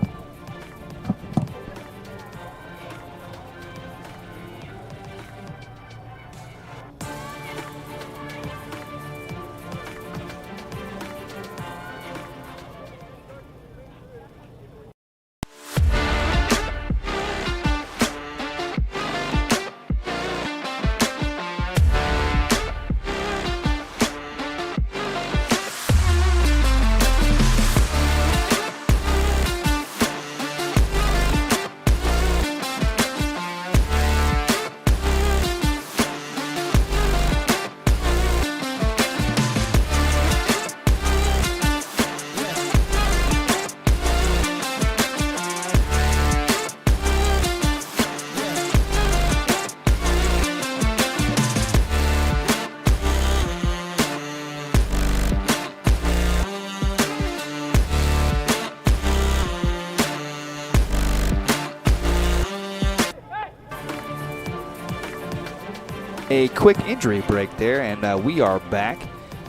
A quick injury break there, and we are back.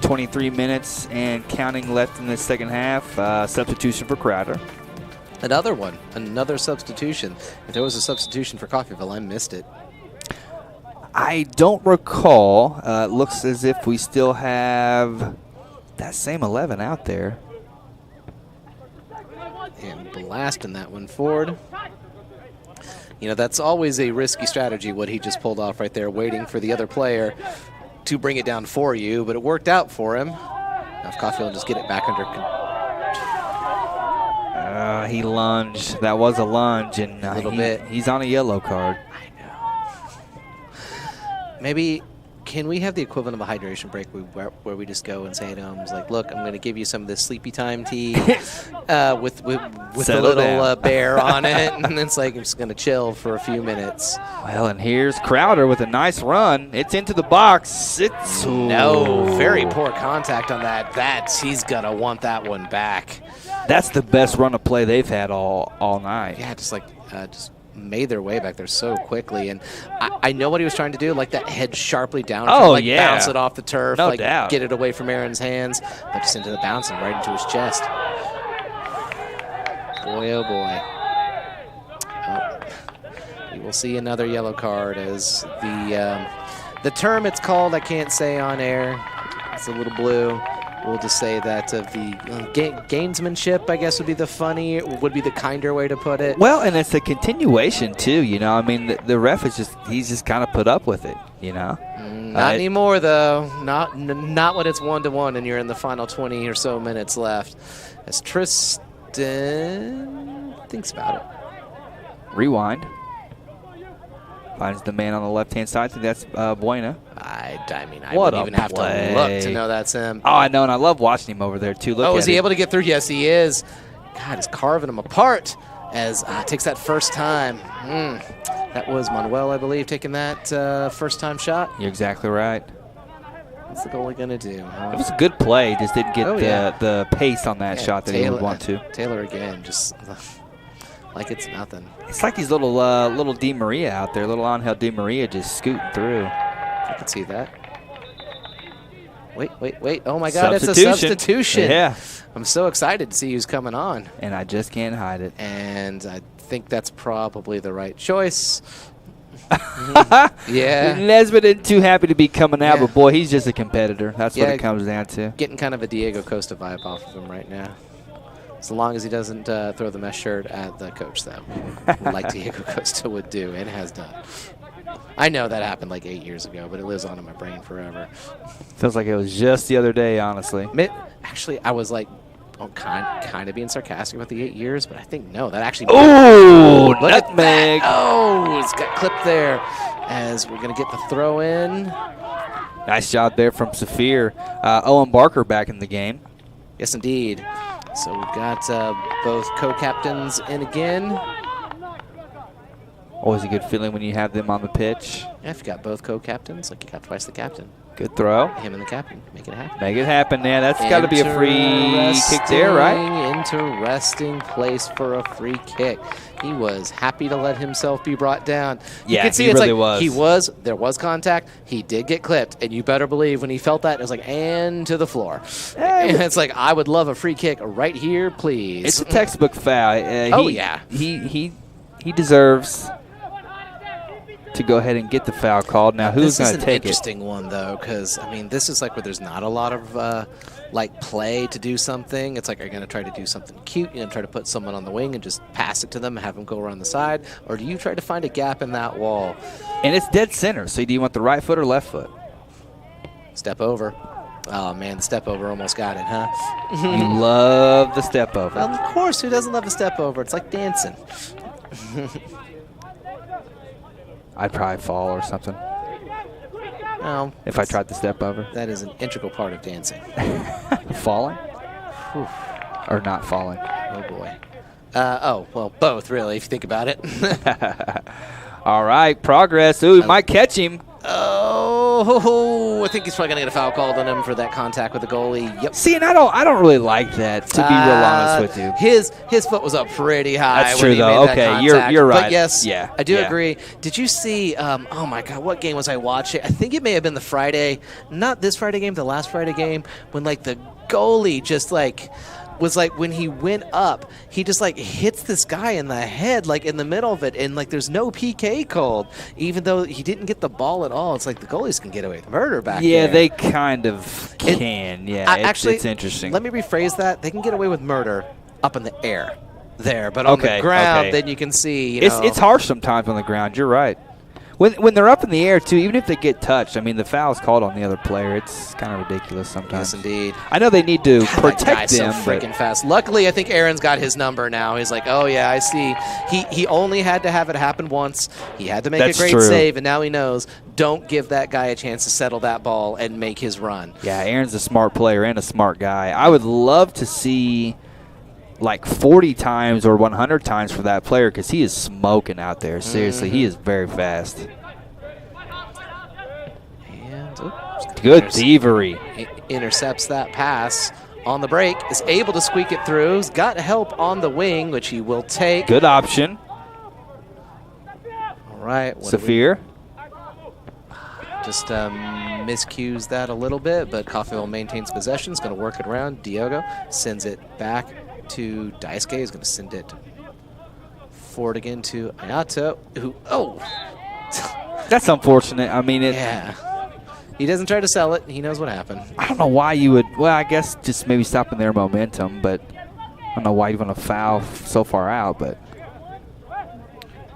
23 minutes and counting left in the second half. Substitution for Crowder. Another one. Another substitution. If there was a substitution for Coffeyville, I missed it. I don't recall. It looks as if we still have that same 11 out there. And blasting that one forward. That's always a risky strategy, what he just pulled off right there, waiting for the other player to bring it down for you, but it worked out for him. Now if Coffeyville will just get it back under control. He lunged. That was a lunge, and A little bit. He's on a yellow card. I know. Maybe, can we have the equivalent of a hydration break where we just go and say to him, like, look, I'm going to give you some of this sleepy time tea with a little bear on it, and it's like I'm just going to chill for a few minutes. Well, and here's Crowder with a nice run. It's into the box. No, very poor contact on that. He's going to want that one back. That's the best run of play they've had all night. Yeah, just made their way back there so quickly, and I know what he was trying to do, like that head sharply down, bounce it off the turf, no doubt. Get it away from Aaron's hands, but just into the bouncing right into his chest. Boy, oh boy. We will see another yellow card as the term it's called I can't say on air. It's a little blue. We'll just say that of the gamesmanship, I guess, would be the kinder way to put it. Well, and it's a continuation too. I mean, the ref he's just kind of put up with it. Not anymore though. Not when it's 1-1 and you're in the final 20 or so minutes left. As Tristan thinks about it. Rewind. Finds the man on the left-hand side. I think that's Buena. I wouldn't even have to look to know that's him. Oh, I know, and I love watching him over there, too. Is he able to get through? Yes, he is. God, he's carving him apart as takes that first time. That was Manuel, I believe, taking that first-time shot. You're exactly right. What's the goalie going to do? It was a good play. Just didn't get the pace on that shot that he would want to. Taylor again, just like it's nothing. It's like these little Di Maria out there, little Angel Di Maria just scooting through. I can see that. Wait. Oh, my God, it's a substitution. Yeah. I'm so excited to see who's coming on. And I just can't hide it. And I think that's probably the right choice. Yeah. Nesbitt isn't too happy to be coming out, Yeah. but boy, he's just a competitor. That's what Yeah. it comes down to. Getting kind of a Diego Costa vibe off of him right now. So long as he doesn't throw the mesh shirt at the coach, though, like Diego Costa would do and has done. I know that happened like 8 years ago, but it lives on in my brain forever. Feels like it was just the other day, honestly. Actually, I was like, kind of being sarcastic about the 8 years, but I think no, that actually. Oh, look at nutmeg! that. Oh, it's got clipped there. As we're gonna get the throw in. Nice job there from Saphir. Owen Barker back in the game. Yes, indeed. So we've got both co-captains in again. Always a good feeling when you have them on the pitch. Yeah, if you got both co-captains, like you got twice the captain. Good throw. Him and the captain, make it happen. Make it happen, man. That's got to be a free kick there, right? Interesting place for a free kick. He was happy to let himself be brought down. You Yeah, can see he it's really was. There was contact. He did get clipped, and you better believe when he felt that, it was like, and to the floor. And it's like, I would love a free kick right here, please. It's a textbook foul. Yeah. He deserves to go ahead and get the foul called. Now, who's going to take it? This is an interesting one, though, because, I mean, this is like where there's not a lot of, like, play to do something. It's like, are you going to try to do something cute? You're going to try to put someone on the wing and just pass it to them and have them go around the side? Or do you try to find a gap in that wall? And it's dead center. So do you want the right foot or left foot? Step over. Oh, man, the step over almost got it, huh? You love the step over. Well, of course, who doesn't love a step over? It's like dancing. I'd probably fall or something No, if I tried to step over. that is an integral part of dancing. Falling Whew. or not falling? Oh, boy. Well, both, really, if you think about it. All right, progress. Ooh, might catch him. Oh, I think he's probably going to get a foul called on him for that contact with the goalie. Yep. See, and I don't really like that, to be real honest with you. His foot was up pretty high. That's when true, he though. made that Okay, contact. you're right. But yes, Yeah, I do yeah. agree. Did you see? Oh my God, what game was I watching? I think it may have been the Friday, not this Friday game, the last Friday game, when like the goalie just like was like when he went up, he just like hits this guy in the head, like in the middle of it, and like there's no PK called, even though he didn't get the ball at all. It's like the goalies can get away with murder back there. Yeah, they kind of can. It's interesting. Let me rephrase that. They can get away with murder up in the air there, but on the ground, then you can see, you know. It's harsh sometimes on the ground. You're right. When they're up in the air, too, even if they get touched, I mean, the foul's called on the other player. It's kind of ridiculous sometimes. Yes, indeed. I know they need to That protect guy's them. so freaking fast. Luckily, I think Aaron's got his number now. He's like, oh, yeah, I see. He only had to have it happen once. He had to make a great save, and now he knows, don't give that guy a chance to settle that ball and make his run. Yeah, Aaron's a smart player and a smart guy. I would love to see like 40 times or 100 times for that player because he is smoking out there. Seriously, he is very fast. Good thievery. Intercepts that pass on the break, is able to squeak it through. He's got help on the wing, which he will take. Good option. All right. Saphir. Just miscues that a little bit, but Coffeyville maintains possession. Is going to work it around. Diogo sends it back to Daisuke. He's going to send it forward again to Ayato, who, That's unfortunate. I mean, yeah. He doesn't try to sell it. He knows what happened. I don't know why you would. Well, I guess just maybe stopping their momentum, but I don't know why you want to foul so far out. But all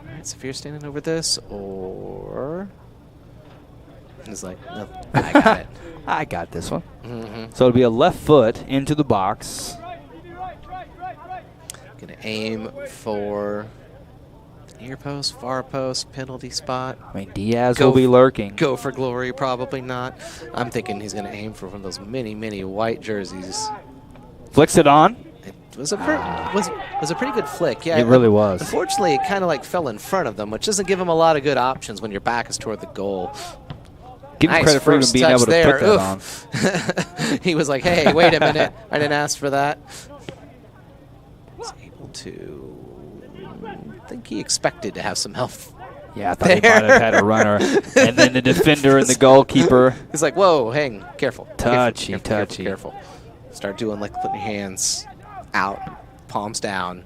right, Saphir standing over this, or he's like, no, I got it. I got this one. So it'll be a left foot into the box. Gonna aim for near post, far post, penalty spot. I mean, Diaz will be lurking. Go for glory, probably not. I'm thinking he's going to aim for one of those many, many white jerseys. Flicks it on. It was a pretty good flick. Yeah, It really was. Unfortunately, it kind of like fell in front of them, which doesn't give him a lot of good options when your back is toward the goal. Give him credit for even being able to put that on. He was like, hey, wait a minute. I didn't ask for that. He's able to... I think he expected to have some help. Yeah, I thought he might have had a runner. And then the defender and the goalkeeper. He's like, whoa, hang, careful. Touchy. Careful. Start doing like putting your hands out, palms down.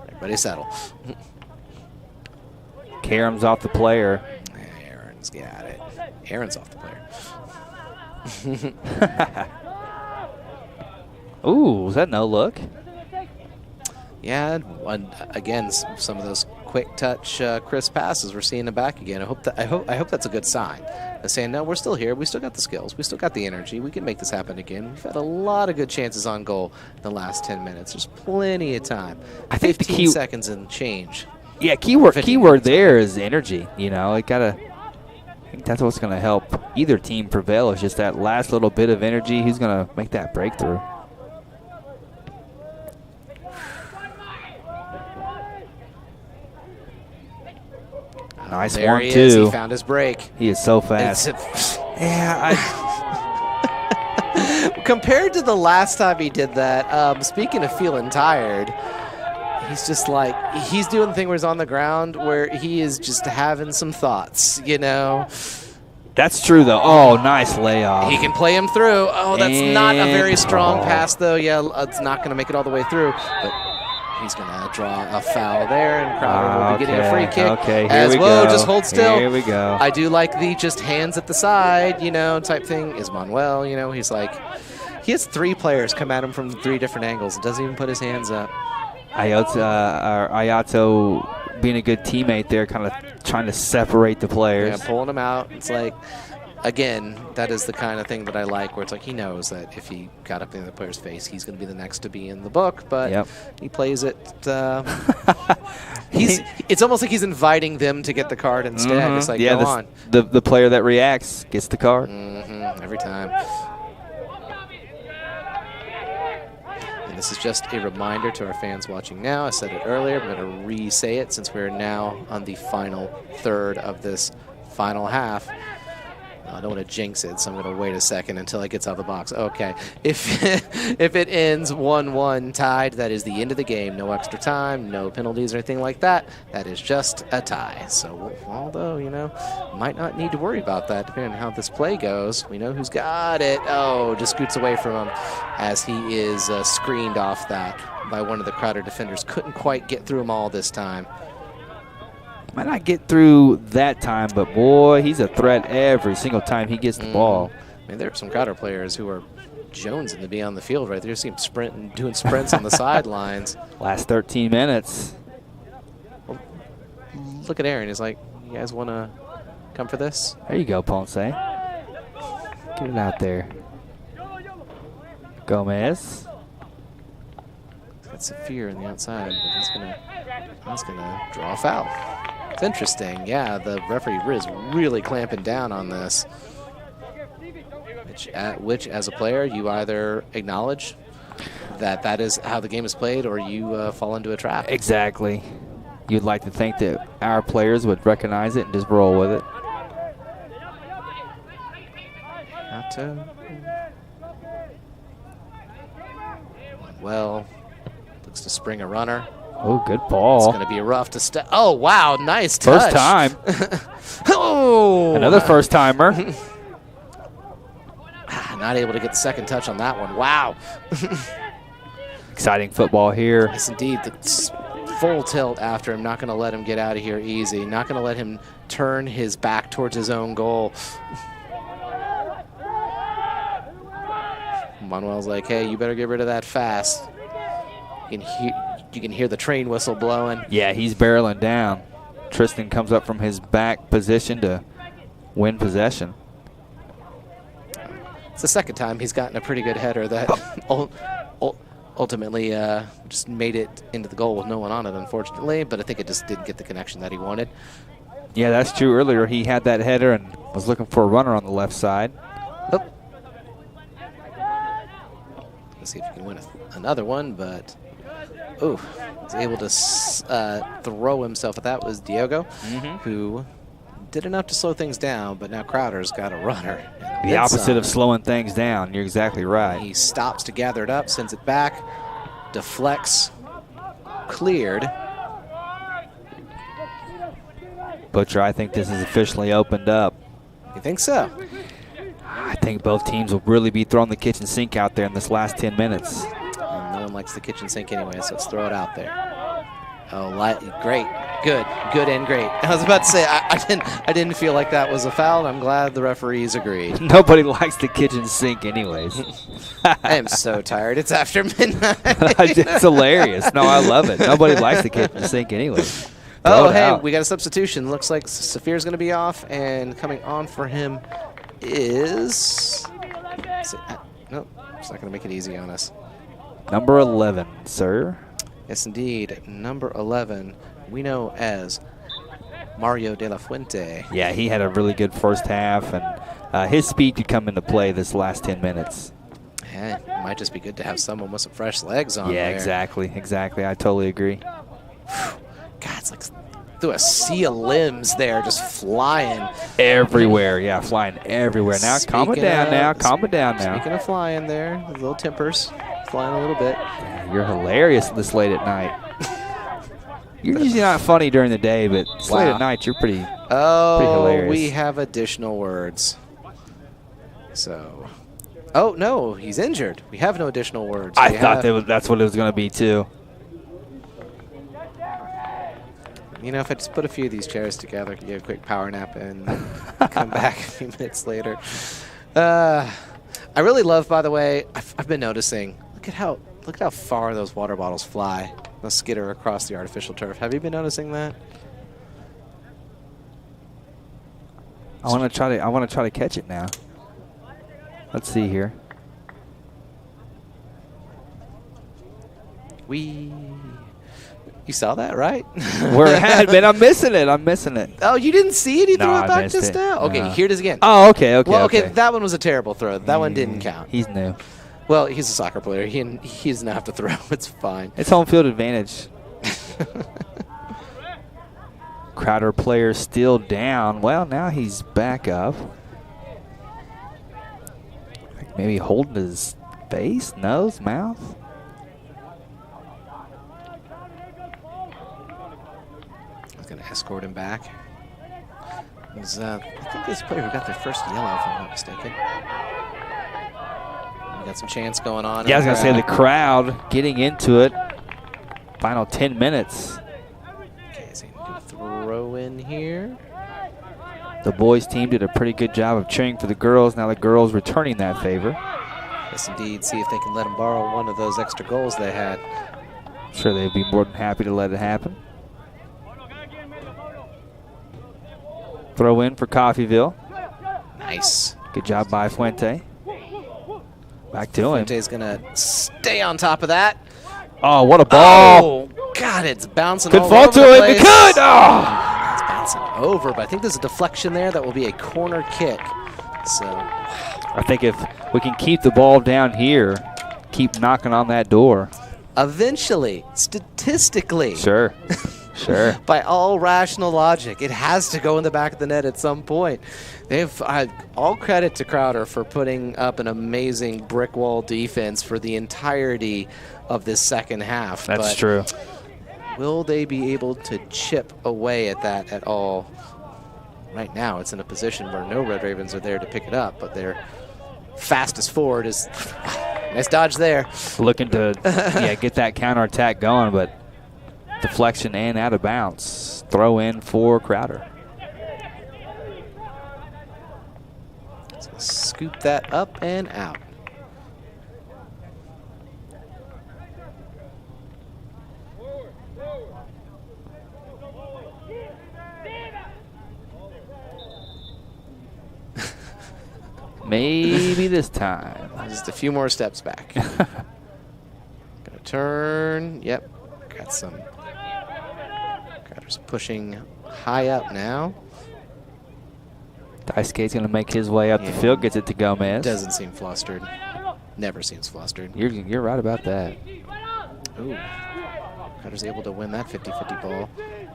Everybody settle. Karam's off the player. Aaron's got it. Aaron's off the player. Ooh, was that no look? Yeah, again, some of those quick touch, crisp passes we're seeing them back again. I hope that's a good sign. They're saying, no, we're still here. We still got the skills. We still got the energy. We can make this happen again. We've had a lot of good chances on goal in the last 10 minutes. There's plenty of time. I think 15 seconds and change. Yeah, keyword there is energy. You know, I think that's what's going to help either team prevail. Is just that last little bit of energy. Who's going to make that breakthrough? Nice there 1-2. He is. He found his break. He is so fast. Yeah. Compared to the last time he did that, speaking of feeling tired, he's just like, he's doing the thing where he's on the ground where he is just having some thoughts, you know. That's true, though. Oh, nice layoff. He can play him through. Oh, that's not a very strong pass, though. Yeah, it's not going to make it all the way through. But he's going to draw a foul there, and Crowder will be getting a free kick. Okay, here as we well, go. Just hold still. Here we go. I do like the just hands at the side, you know, type thing. Is Manuel, you know, he's like, he has 3 players come at him from 3 different angles. Doesn't even put his hands up. Ayato being a good teammate there, kind of trying to separate the players. Yeah, pulling them out. It's like, again, that is the kind of thing that I like, where it's like he knows that if he got up in the player's face, he's going to be the next to be in the book, but he plays it. It's almost like he's inviting them to get the card instead. It's like, go on. The player that reacts gets the card. Every time. And this is just a reminder to our fans watching now. I said it earlier. I'm going to re-say it since we're now on the final third of this final half. I don't want to jinx it, so I'm going to wait a second until it gets out of the box. Okay. If it ends 1-1 tied, that is the end of the game. No extra time, no penalties or anything like that. That is just a tie. So, although, you know, might not need to worry about that depending on how this play goes. We know who's got it. Oh, just scoots away from him as he is screened off that by one of the Crowder defenders. Couldn't quite get through them all this time. Might not get through that time, but boy, he's a threat every single time he gets the ball. I mean, there are some Crowder players who are jonesing to be on the field right there. You see him sprinting, doing sprints on the sidelines. Last 13 minutes. Well, look at Aaron. He's like, you guys want to come for this? There you go, Ponce. Get it out there. Gomez. He's got Saphir on the outside, but he's gonna draw a foul. It's interesting. Yeah, the referee is really clamping down on this. Which, as a player, you either acknowledge that is how the game is played, or you fall into a trap. Exactly. You'd like to think that our players would recognize it and just roll with it. Not to. Well, looks to spring a runner. Oh, good ball. It's going to be rough to step. Oh, wow, nice touch. First time. Oh! Another first-timer. Not able to get the second touch on that one. Wow. Exciting football here. Yes, indeed. The full tilt after him. Not going to let him get out of here easy. Not going to let him turn his back towards his own goal. Manuel's like, hey, you better get rid of that fast. You can hear the train whistle blowing. Yeah, he's barreling down. Tristan comes up from his back position to win possession. It's the second time he's gotten a pretty good header that ultimately just made it into the goal with no one on it, unfortunately. But I think it just didn't get the connection that he wanted. Yeah, that's true. Earlier he had that header and was looking for a runner on the left side. Oh. Let's see if he can win another one, but... Ooh, was able to throw himself at that. Was Diego, who did enough to slow things down, but now Crowder's got a runner. The opposite of slowing things down. You're exactly right. He stops to gather it up, sends it back, deflects, cleared. Butcher, I think this is officially opened up. You think so? I think both teams will really be throwing the kitchen sink out there in this last 10 minutes. And no one likes the kitchen sink anyway, so let's throw it out there. Oh, great, good and great. I was about to say I didn't feel like that was a foul. And I'm glad the referees agreed. Nobody likes the kitchen sink, anyways. I am so tired. It's after midnight. It's hilarious. No, I love it. Nobody likes the kitchen sink, anyways. Oh, hey, we got a substitution. Looks like Saphir's going to be off, and coming on for him is... Nope, it's not going to make it easy on us. Number 11, sir. Yes, indeed. Number 11, we know as Mario De La Fuente. Yeah, he had a really good first half, and his speed could come into play this last 10 minutes. Yeah, it might just be good to have someone with some fresh legs on Yeah, there. exactly. I totally agree. God, it's like through a sea of limbs there, just flying. Everywhere, yeah, flying everywhere. Now, calm it down now. Speaking of flying there, the little tempers flying a little bit. Yeah, you're hilarious this late at night. You're usually not funny during the day, but late at night, you're pretty hilarious. We have additional words. So, oh, no, he's injured. We have no additional words. I thought that's what it was going to be, too. You know, if I just put a few of these chairs together, I could get a quick power nap and come back a few minutes later. I really love, by the way, I've been noticing, look at how far those water bottles fly. They'll skitter across the artificial turf. Have you been noticing that? I want to try to catch it now. Let's see here. You saw that, right? Where it had been. I'm missing it. Oh, you didn't see it? He threw it back missed just it. now? Okay, here it is again. Oh, okay. Well, okay, that one was a terrible throw. That one didn't count. He's new. Well, he's a soccer player. He doesn't have to throw. It's fine. It's home field advantage. Crowder player still down. Well, now he's back up. Maybe holding his face, nose, mouth. Going to escort him back. I think this player who got their first yellow, if I'm not mistaken. We got some chance going on. Yeah, I was going to say the crowd getting into it. Final 10 minutes. Okay, so he's going to throw in here. The boys team did a pretty good job of cheering for the girls. Now the girls returning that favor. Yes, indeed. See if they can let them borrow one of those extra goals they had. I'm sure they'd be more than happy to let it happen. Throw in for Coffeyville. Nice. Good job by Fuente. Back to him. Fuente's going to stay on top of that. Oh, what a ball. Oh, God, it's bouncing Could all fall over to the it. place. It could. Oh. It's bouncing over, but I think there's a deflection there that will be a corner kick. So I think if we can keep the ball down here, keep knocking on that door. Eventually, statistically. Sure. Sure. By all rational logic, it has to go in the back of the net at some point. They've all credit to Crowder for putting up an amazing brick wall defense for the entirety of this second half. That's true. Will they be able to chip away at that at all? Right now, it's in a position where no Red Ravens are there to pick it up, but their fastest forward is nice dodge there. Looking to get that counterattack going, but deflection and out of bounds. Throw in for Crowder. So scoop that up and out. Maybe this time. Just a few more steps back. Gonna turn. Yep. Got some. Crowder's pushing high up now. Daisuke's going to make his way up the field, gets it to Gomez. Doesn't seem flustered. Never seems flustered. You're right about that. Ooh. Crowder's able to win that 50-50 ball.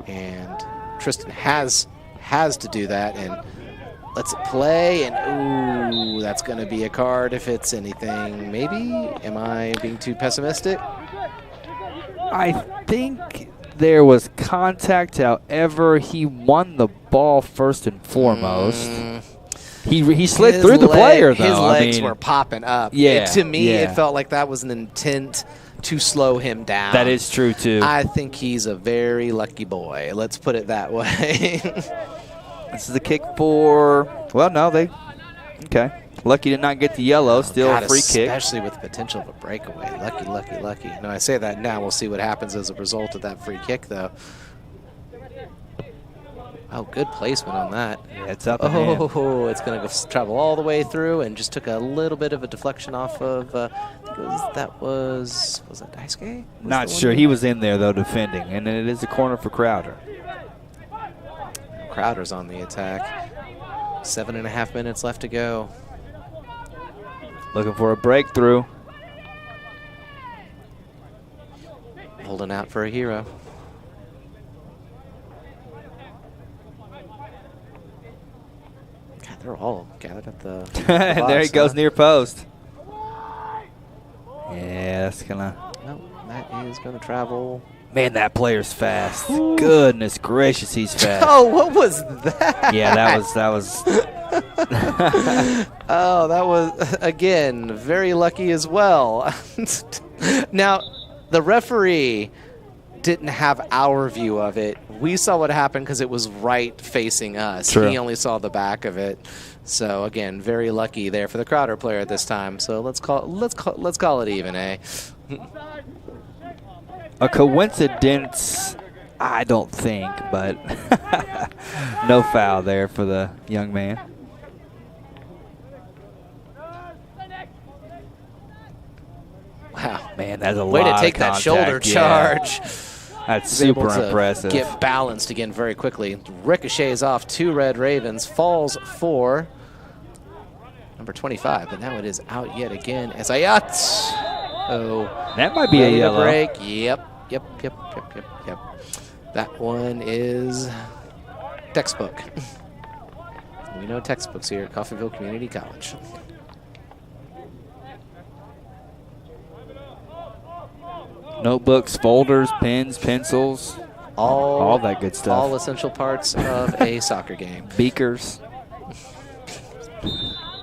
And Tristan has to do that and lets it play. And ooh, that's going to be a card if it's anything. Maybe? Am I being too pessimistic? I think there was contact. However, he won the ball first and foremost. He slid through the player, though. His legs were popping up. Yeah. To me, yeah. it felt like that was an intent to slow him down. That is true, too. I think he's a very lucky boy. Let's put it that way. This is a kick for, well, no, okay. Lucky to not get the yellow, still a free kick. Especially with the potential of a breakaway. Lucky, lucky, lucky. No, I say that now. We'll see what happens as a result of that free kick, though. Oh, good placement on that. Yeah, it's up and in. Oh, it's going to travel all the way through and just took a little bit of a deflection off of, was that Daisuke? Not sure. He was in there, though, defending. And it is a corner for Crowder. Crowder's on the attack. 7.5 minutes left to go. Looking for a breakthrough. Holding out for a hero. God, they're all gathered at the And box, there he goes, near post. Yeah, that's gonna. No, that is gonna travel. Man, that player's fast. Goodness gracious, he's fast. Oh, what was that? Yeah, that was. Oh, that was, again, very lucky as well. Now, the referee didn't have our view of it. We saw what happened because it was right facing us. True. He only saw the back of it. So again, very lucky there for the Crowder player this time. So let's call it even, eh? A coincidence, I don't think, but no foul there for the young man. Wow, Man, that's a way lot to take of that contact. shoulder Yeah. charge. That's He's able super to impressive. Get balanced again very quickly. Ricochets off 2 Red Ravens. Falls for number 25, but now it is out yet again as Ayat. Oh, That might be a ready to yellow. break. Yep. That one is textbook. We know textbooks here at Coffeyville Community College. Notebooks, folders, pens, pencils, all that good stuff. All essential parts of a soccer game. Beakers,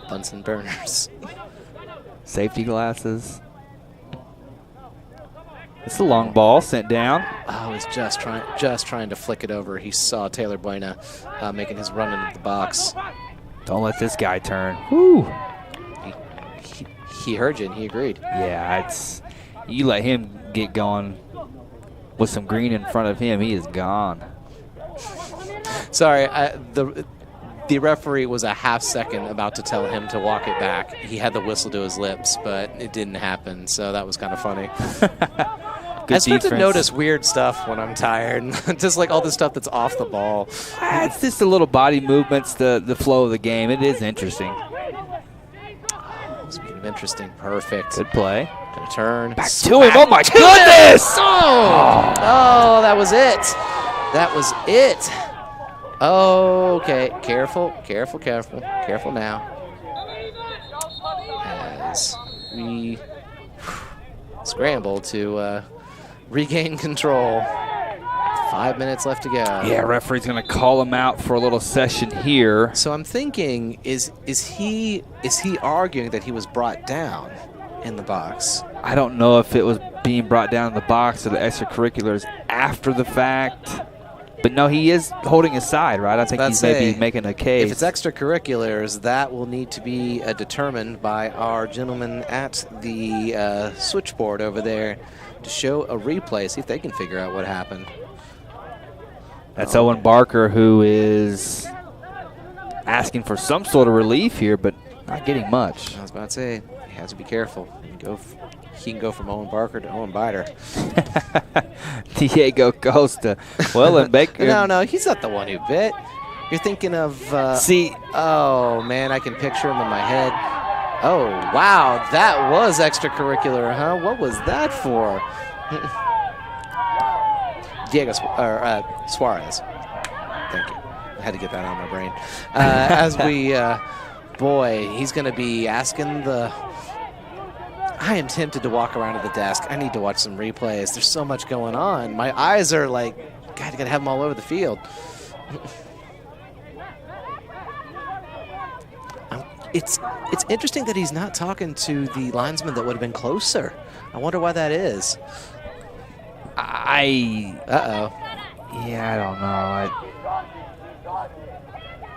Bunsen burners. safety glasses. It's a long ball sent down. Oh, he's just trying to flick it over. He saw Taylor Buena making his run into the box. Don't let this guy turn. Woo. He heard you and he agreed. Yeah, you let him get going with some green in front of him, he is gone. Sorry, the referee was a half second about to tell him to walk it back. He had the whistle to his lips, but it didn't happen, so that was kind of funny. Good I start to defense. notice weird stuff when I'm tired, just like all the stuff that's off the ball. It's just the little body movements, the flow of the game. It is interesting. Speaking of interesting, perfect. Good play. Gonna turn. Back to him. Oh, my goodness. Oh, that was it. That was it. Okay, careful now. As we scramble to regain control. 5 minutes left to go. Yeah, referee's going to call him out for a little session here. So I'm thinking, is he arguing that he was brought down in the box? I don't know if it was being brought down in the box or the extracurriculars after the fact. But no, he is holding his side, right? I think he's maybe making a case. If it's extracurriculars, that will need to be determined by our gentleman at the switchboard over there to show a replay, see if they can figure out what happened. That's Owen Barker, who is asking for some sort of relief here, but not getting much. I was about to say, he has to be careful. He can go from Owen Barker to Owen Biter. Diego Costa. Well, and Baker. No, he's not the one who bit. You're thinking of. See. Oh, man, I can picture him in my head. Oh, wow, that was extracurricular, huh? What was that for? Diego Suarez. Thank you. I had to get that out of my brain. As we, boy, he's going to be asking the. I am tempted to walk around to the desk. I need to watch some replays. There's so much going on. My eyes are like, God, you got to have them all over the field. It's interesting that he's not talking to the linesman that would have been closer. I wonder why that is. Uh-oh. Yeah, I don't know.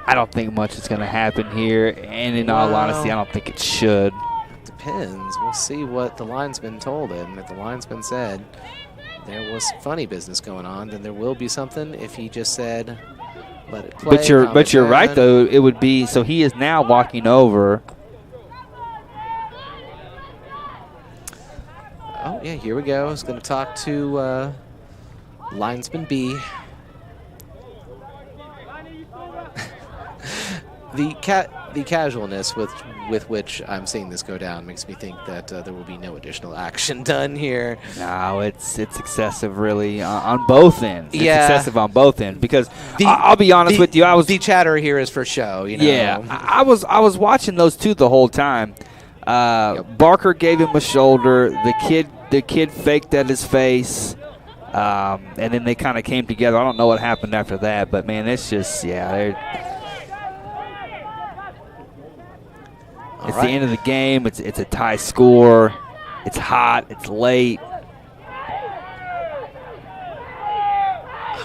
I don't think much is going to happen here, and in all honesty, I don't think it should. Depends. We'll see what the linesman told him. If the linesman said there was funny business going on, then there will be something. If he just said, let it play. But you're right, though. It would be, so he is now walking over. Oh, yeah, here we go. He's going to talk to linesman B. The casualness with which I'm seeing this go down makes me think that there will be no additional action done here. No, it's excessive, really, on both ends. It's Yeah. excessive on both ends because I'll be honest with you, I was the chatter here is for show. You know? Yeah, I was watching those two the whole time. Barker gave him a shoulder. The kid faked at his face, and then they kind of came together. I don't know what happened after that, but man, it's just It's the end of the game. It's a tie score. It's hot. It's late.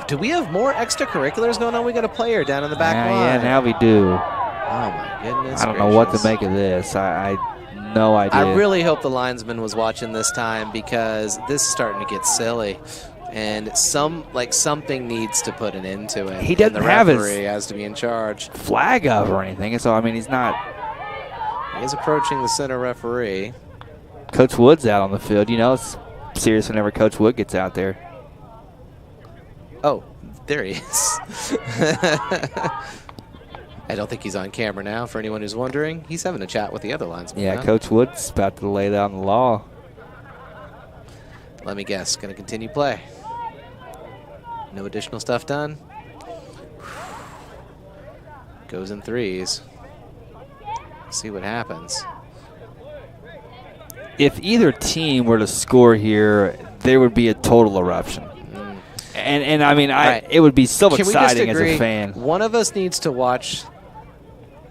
Do we have more extracurriculars going on? We got a player down in the back line. Yeah, now we do. Oh my goodness! I don't know what to make of this. I no idea. I really hope the linesman was watching this time because this is starting to get silly. And something needs to put an end to it. He doesn't have the his referee has to be in charge. Flag up or anything. So I mean, he's not. He is approaching the center referee. Coach Wood's out on the field. You know, it's serious whenever Coach Wood gets out there. Oh, there he is. I don't think he's on camera now. For anyone who's wondering, he's having a chat with the other linesman. Yeah, now. Coach Wood's about to lay down the law. Let me guess. Going to continue play. No additional stuff done. Goes in threes. See what happens. If either team were to score here, there would be a total eruption. And I mean, it would be so exciting as a fan. One of us needs to watch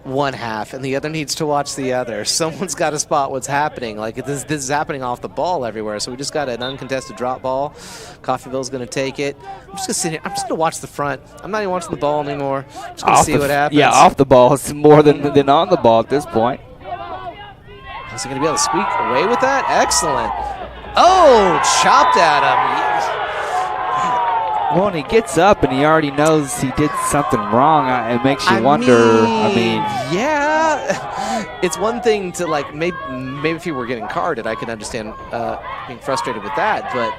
one half, and the other needs to watch the other. Someone's got to spot what's happening. Like this is happening off the ball everywhere. So we just got an uncontested drop ball. Coffeyville's going to take it. I'm just going to sit here. I'm just going to watch the front. I'm not even watching the ball anymore. I'm just going to see what happens. Yeah, off the ball. It's more than on the ball at this point. Is he going to be able to squeak away with that? Excellent. Oh, chopped at him. Well, when he gets up and he already knows he did something wrong, it makes you wonder. Yeah, it's one thing to maybe if he were getting carded, I could understand being frustrated with that. But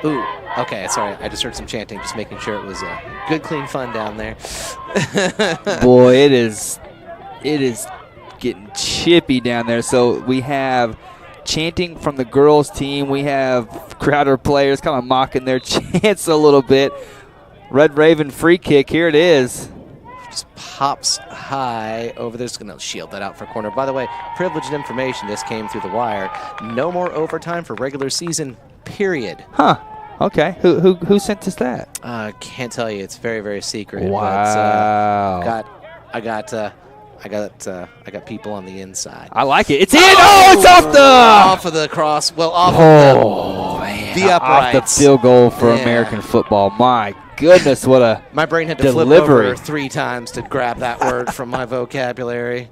ooh, okay, sorry, I just heard some chanting, just making sure it was good, clean fun down there. Boy, it is getting chippy down there. So we have chanting from the girls team. We have Crowder players kind of mocking their chants a little bit. Red Raven free kick. Here it is. Just pops high over there. Just going to shield that out for corner. By the way, privileged information just came through the wire. No more overtime for regular season, period. Huh. Okay. Who sent us that? Can't tell you. It's very, very secret. Wow. But, I got people on the inside. I like it. It's in. Oh, it's off of the cross. Well, off of the uprights. Off the field goal for American football. My goodness, what a my brain had to delivery. Flip over 3 times to grab that word from my vocabulary.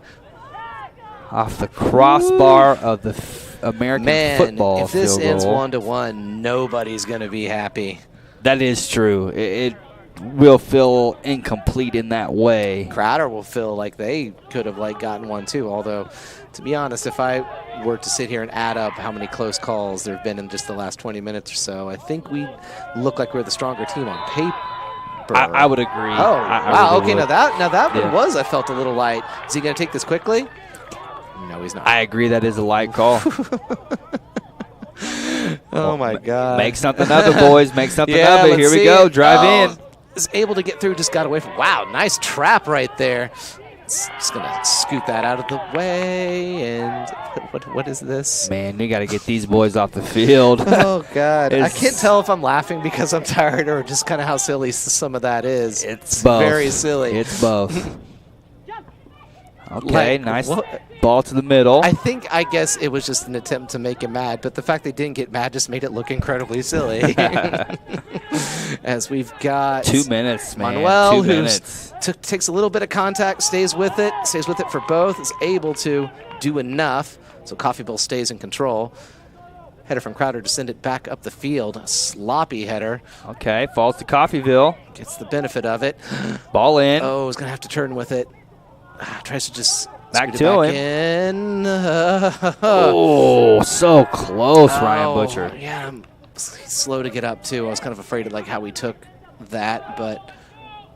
Off the crossbar of the American football. If this field ends goal. 1-1, nobody's going to be happy. That is true. It will feel incomplete in that way. Crowder will feel like they could have gotten one too. Although, to be honest, if I were to sit here and add up how many close calls there have been in just the last 20 minutes or so, I think we look like we're the stronger team on paper. I would agree. Oh, wow. Really okay, would. now that one was, I felt a little light. Is he going to take this quickly? No, he's not. I agree. That is a light call. Oh my God. Make something of it, boys. Make something of it. let's Here we see go. it. Drive in. Is able to get through, just got away from. Wow, nice trap right there. Just going to scoot that out of the way. And what is this? Man, we got to get these boys off the field. Oh, God. I can't tell if I'm laughing because I'm tired or just kind of how silly some of that is. It's both. Very silly. It's both. Okay, Like, nice what? ball to the middle. I guess it was just an attempt to make him mad, but the fact they didn't get mad just made it look incredibly silly. As we've got 2 minutes, man. Manuel, 2 minutes. who takes a little bit of contact, stays with it for both, is able to do enough, so Coffeyville stays in control. Header from Crowder to send it back up the field. A sloppy header. Okay, falls to Coffeyville. Gets the benefit of it. Ball in. Oh, he's going to have to turn with it. Tries to just Back scoot it to back him. in. Oh, so close, Ryan Butcher. Yeah, I'm slow to get up, too. I was kind of afraid of how he took that, but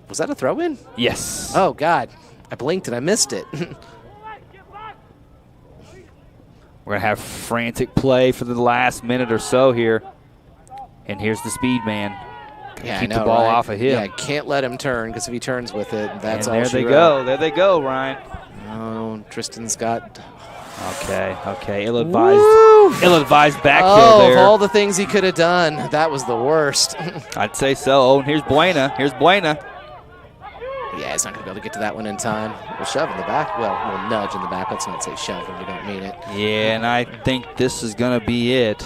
was that a throw-in? Yes. Oh, God. I blinked and I missed it. We're going to have frantic play for the last minute or so here. And here's the speed man. Yeah, keep I know, the ball right? off of him. Yeah, can't let him turn, because if he turns with it, that's and all there she they wrote. go. There they go, Ryan. Oh, Tristan's got... Okay. Ill-advised back heel there. Of all the things he could have done, that was the worst. I'd say so. Oh, and here's Buena. Yeah, he's not going to be able to get to that one in time. We'll shove in the back. Well, we'll nudge in the back. Let's not say shove when we don't mean it. Yeah, and I think this is going to be it.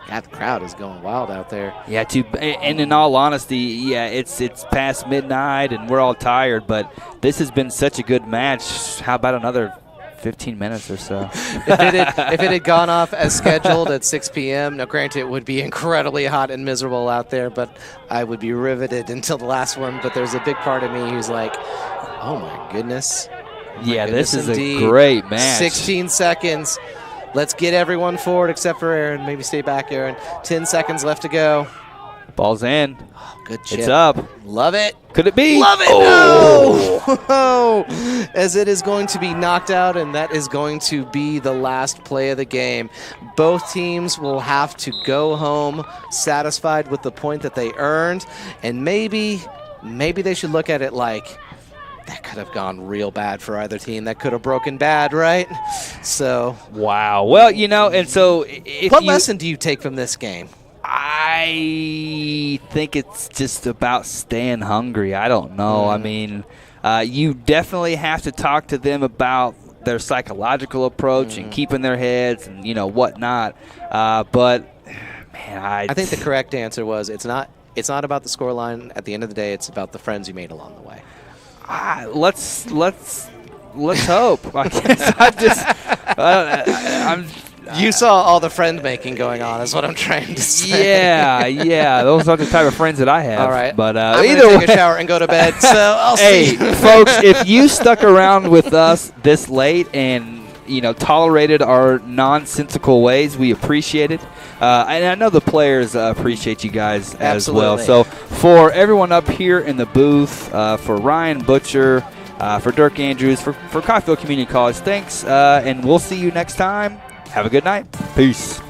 God, the crowd is going wild out there. Yeah, and in all honesty, yeah, it's past midnight and we're all tired, but this has been such a good match. How about another 15 minutes or so? If it had gone off as scheduled at 6 p.m., now granted it would be incredibly hot and miserable out there, but I would be riveted until the last one. But there's a big part of me who's like, oh my goodness. Yeah, this is indeed. a great match. 16 seconds. Let's get everyone forward except for Aaron. Maybe stay back, Aaron. 10 seconds left to go. Ball's in. Oh, good chip. It's up. Love it. Could it be? Love it. Oh. No. As it is going to be knocked out, and that is going to be the last play of the game. Both teams will have to go home satisfied with the point that they earned, and maybe they should look at it like, that could have gone real bad for either team. That could have broken bad, right? So. Wow. Well, and so what lesson do you take from this game? I think it's just about staying hungry. I don't know. I mean, you definitely have to talk to them about their psychological approach and keeping their heads and, whatnot. But, man, I think the correct answer was it's not about the scoreline. At the end of the day, it's about the friends you made along the way. Let's hope. I guess you saw all the friend making going on, is what I'm trying to say. Yeah. Those are the type of friends that I have. All right. But I'm either gonna way, take a shower and go to bed. So I'll hey, see. folks, if you stuck around with us this late and tolerated our nonsensical ways, we appreciate it. And I know the players appreciate you guys as well. So for everyone up here in the booth, for Ryan Butcher, for Dirk Andrews, for Coffeyville Community College, thanks, and we'll see you next time. Have a good night. Peace.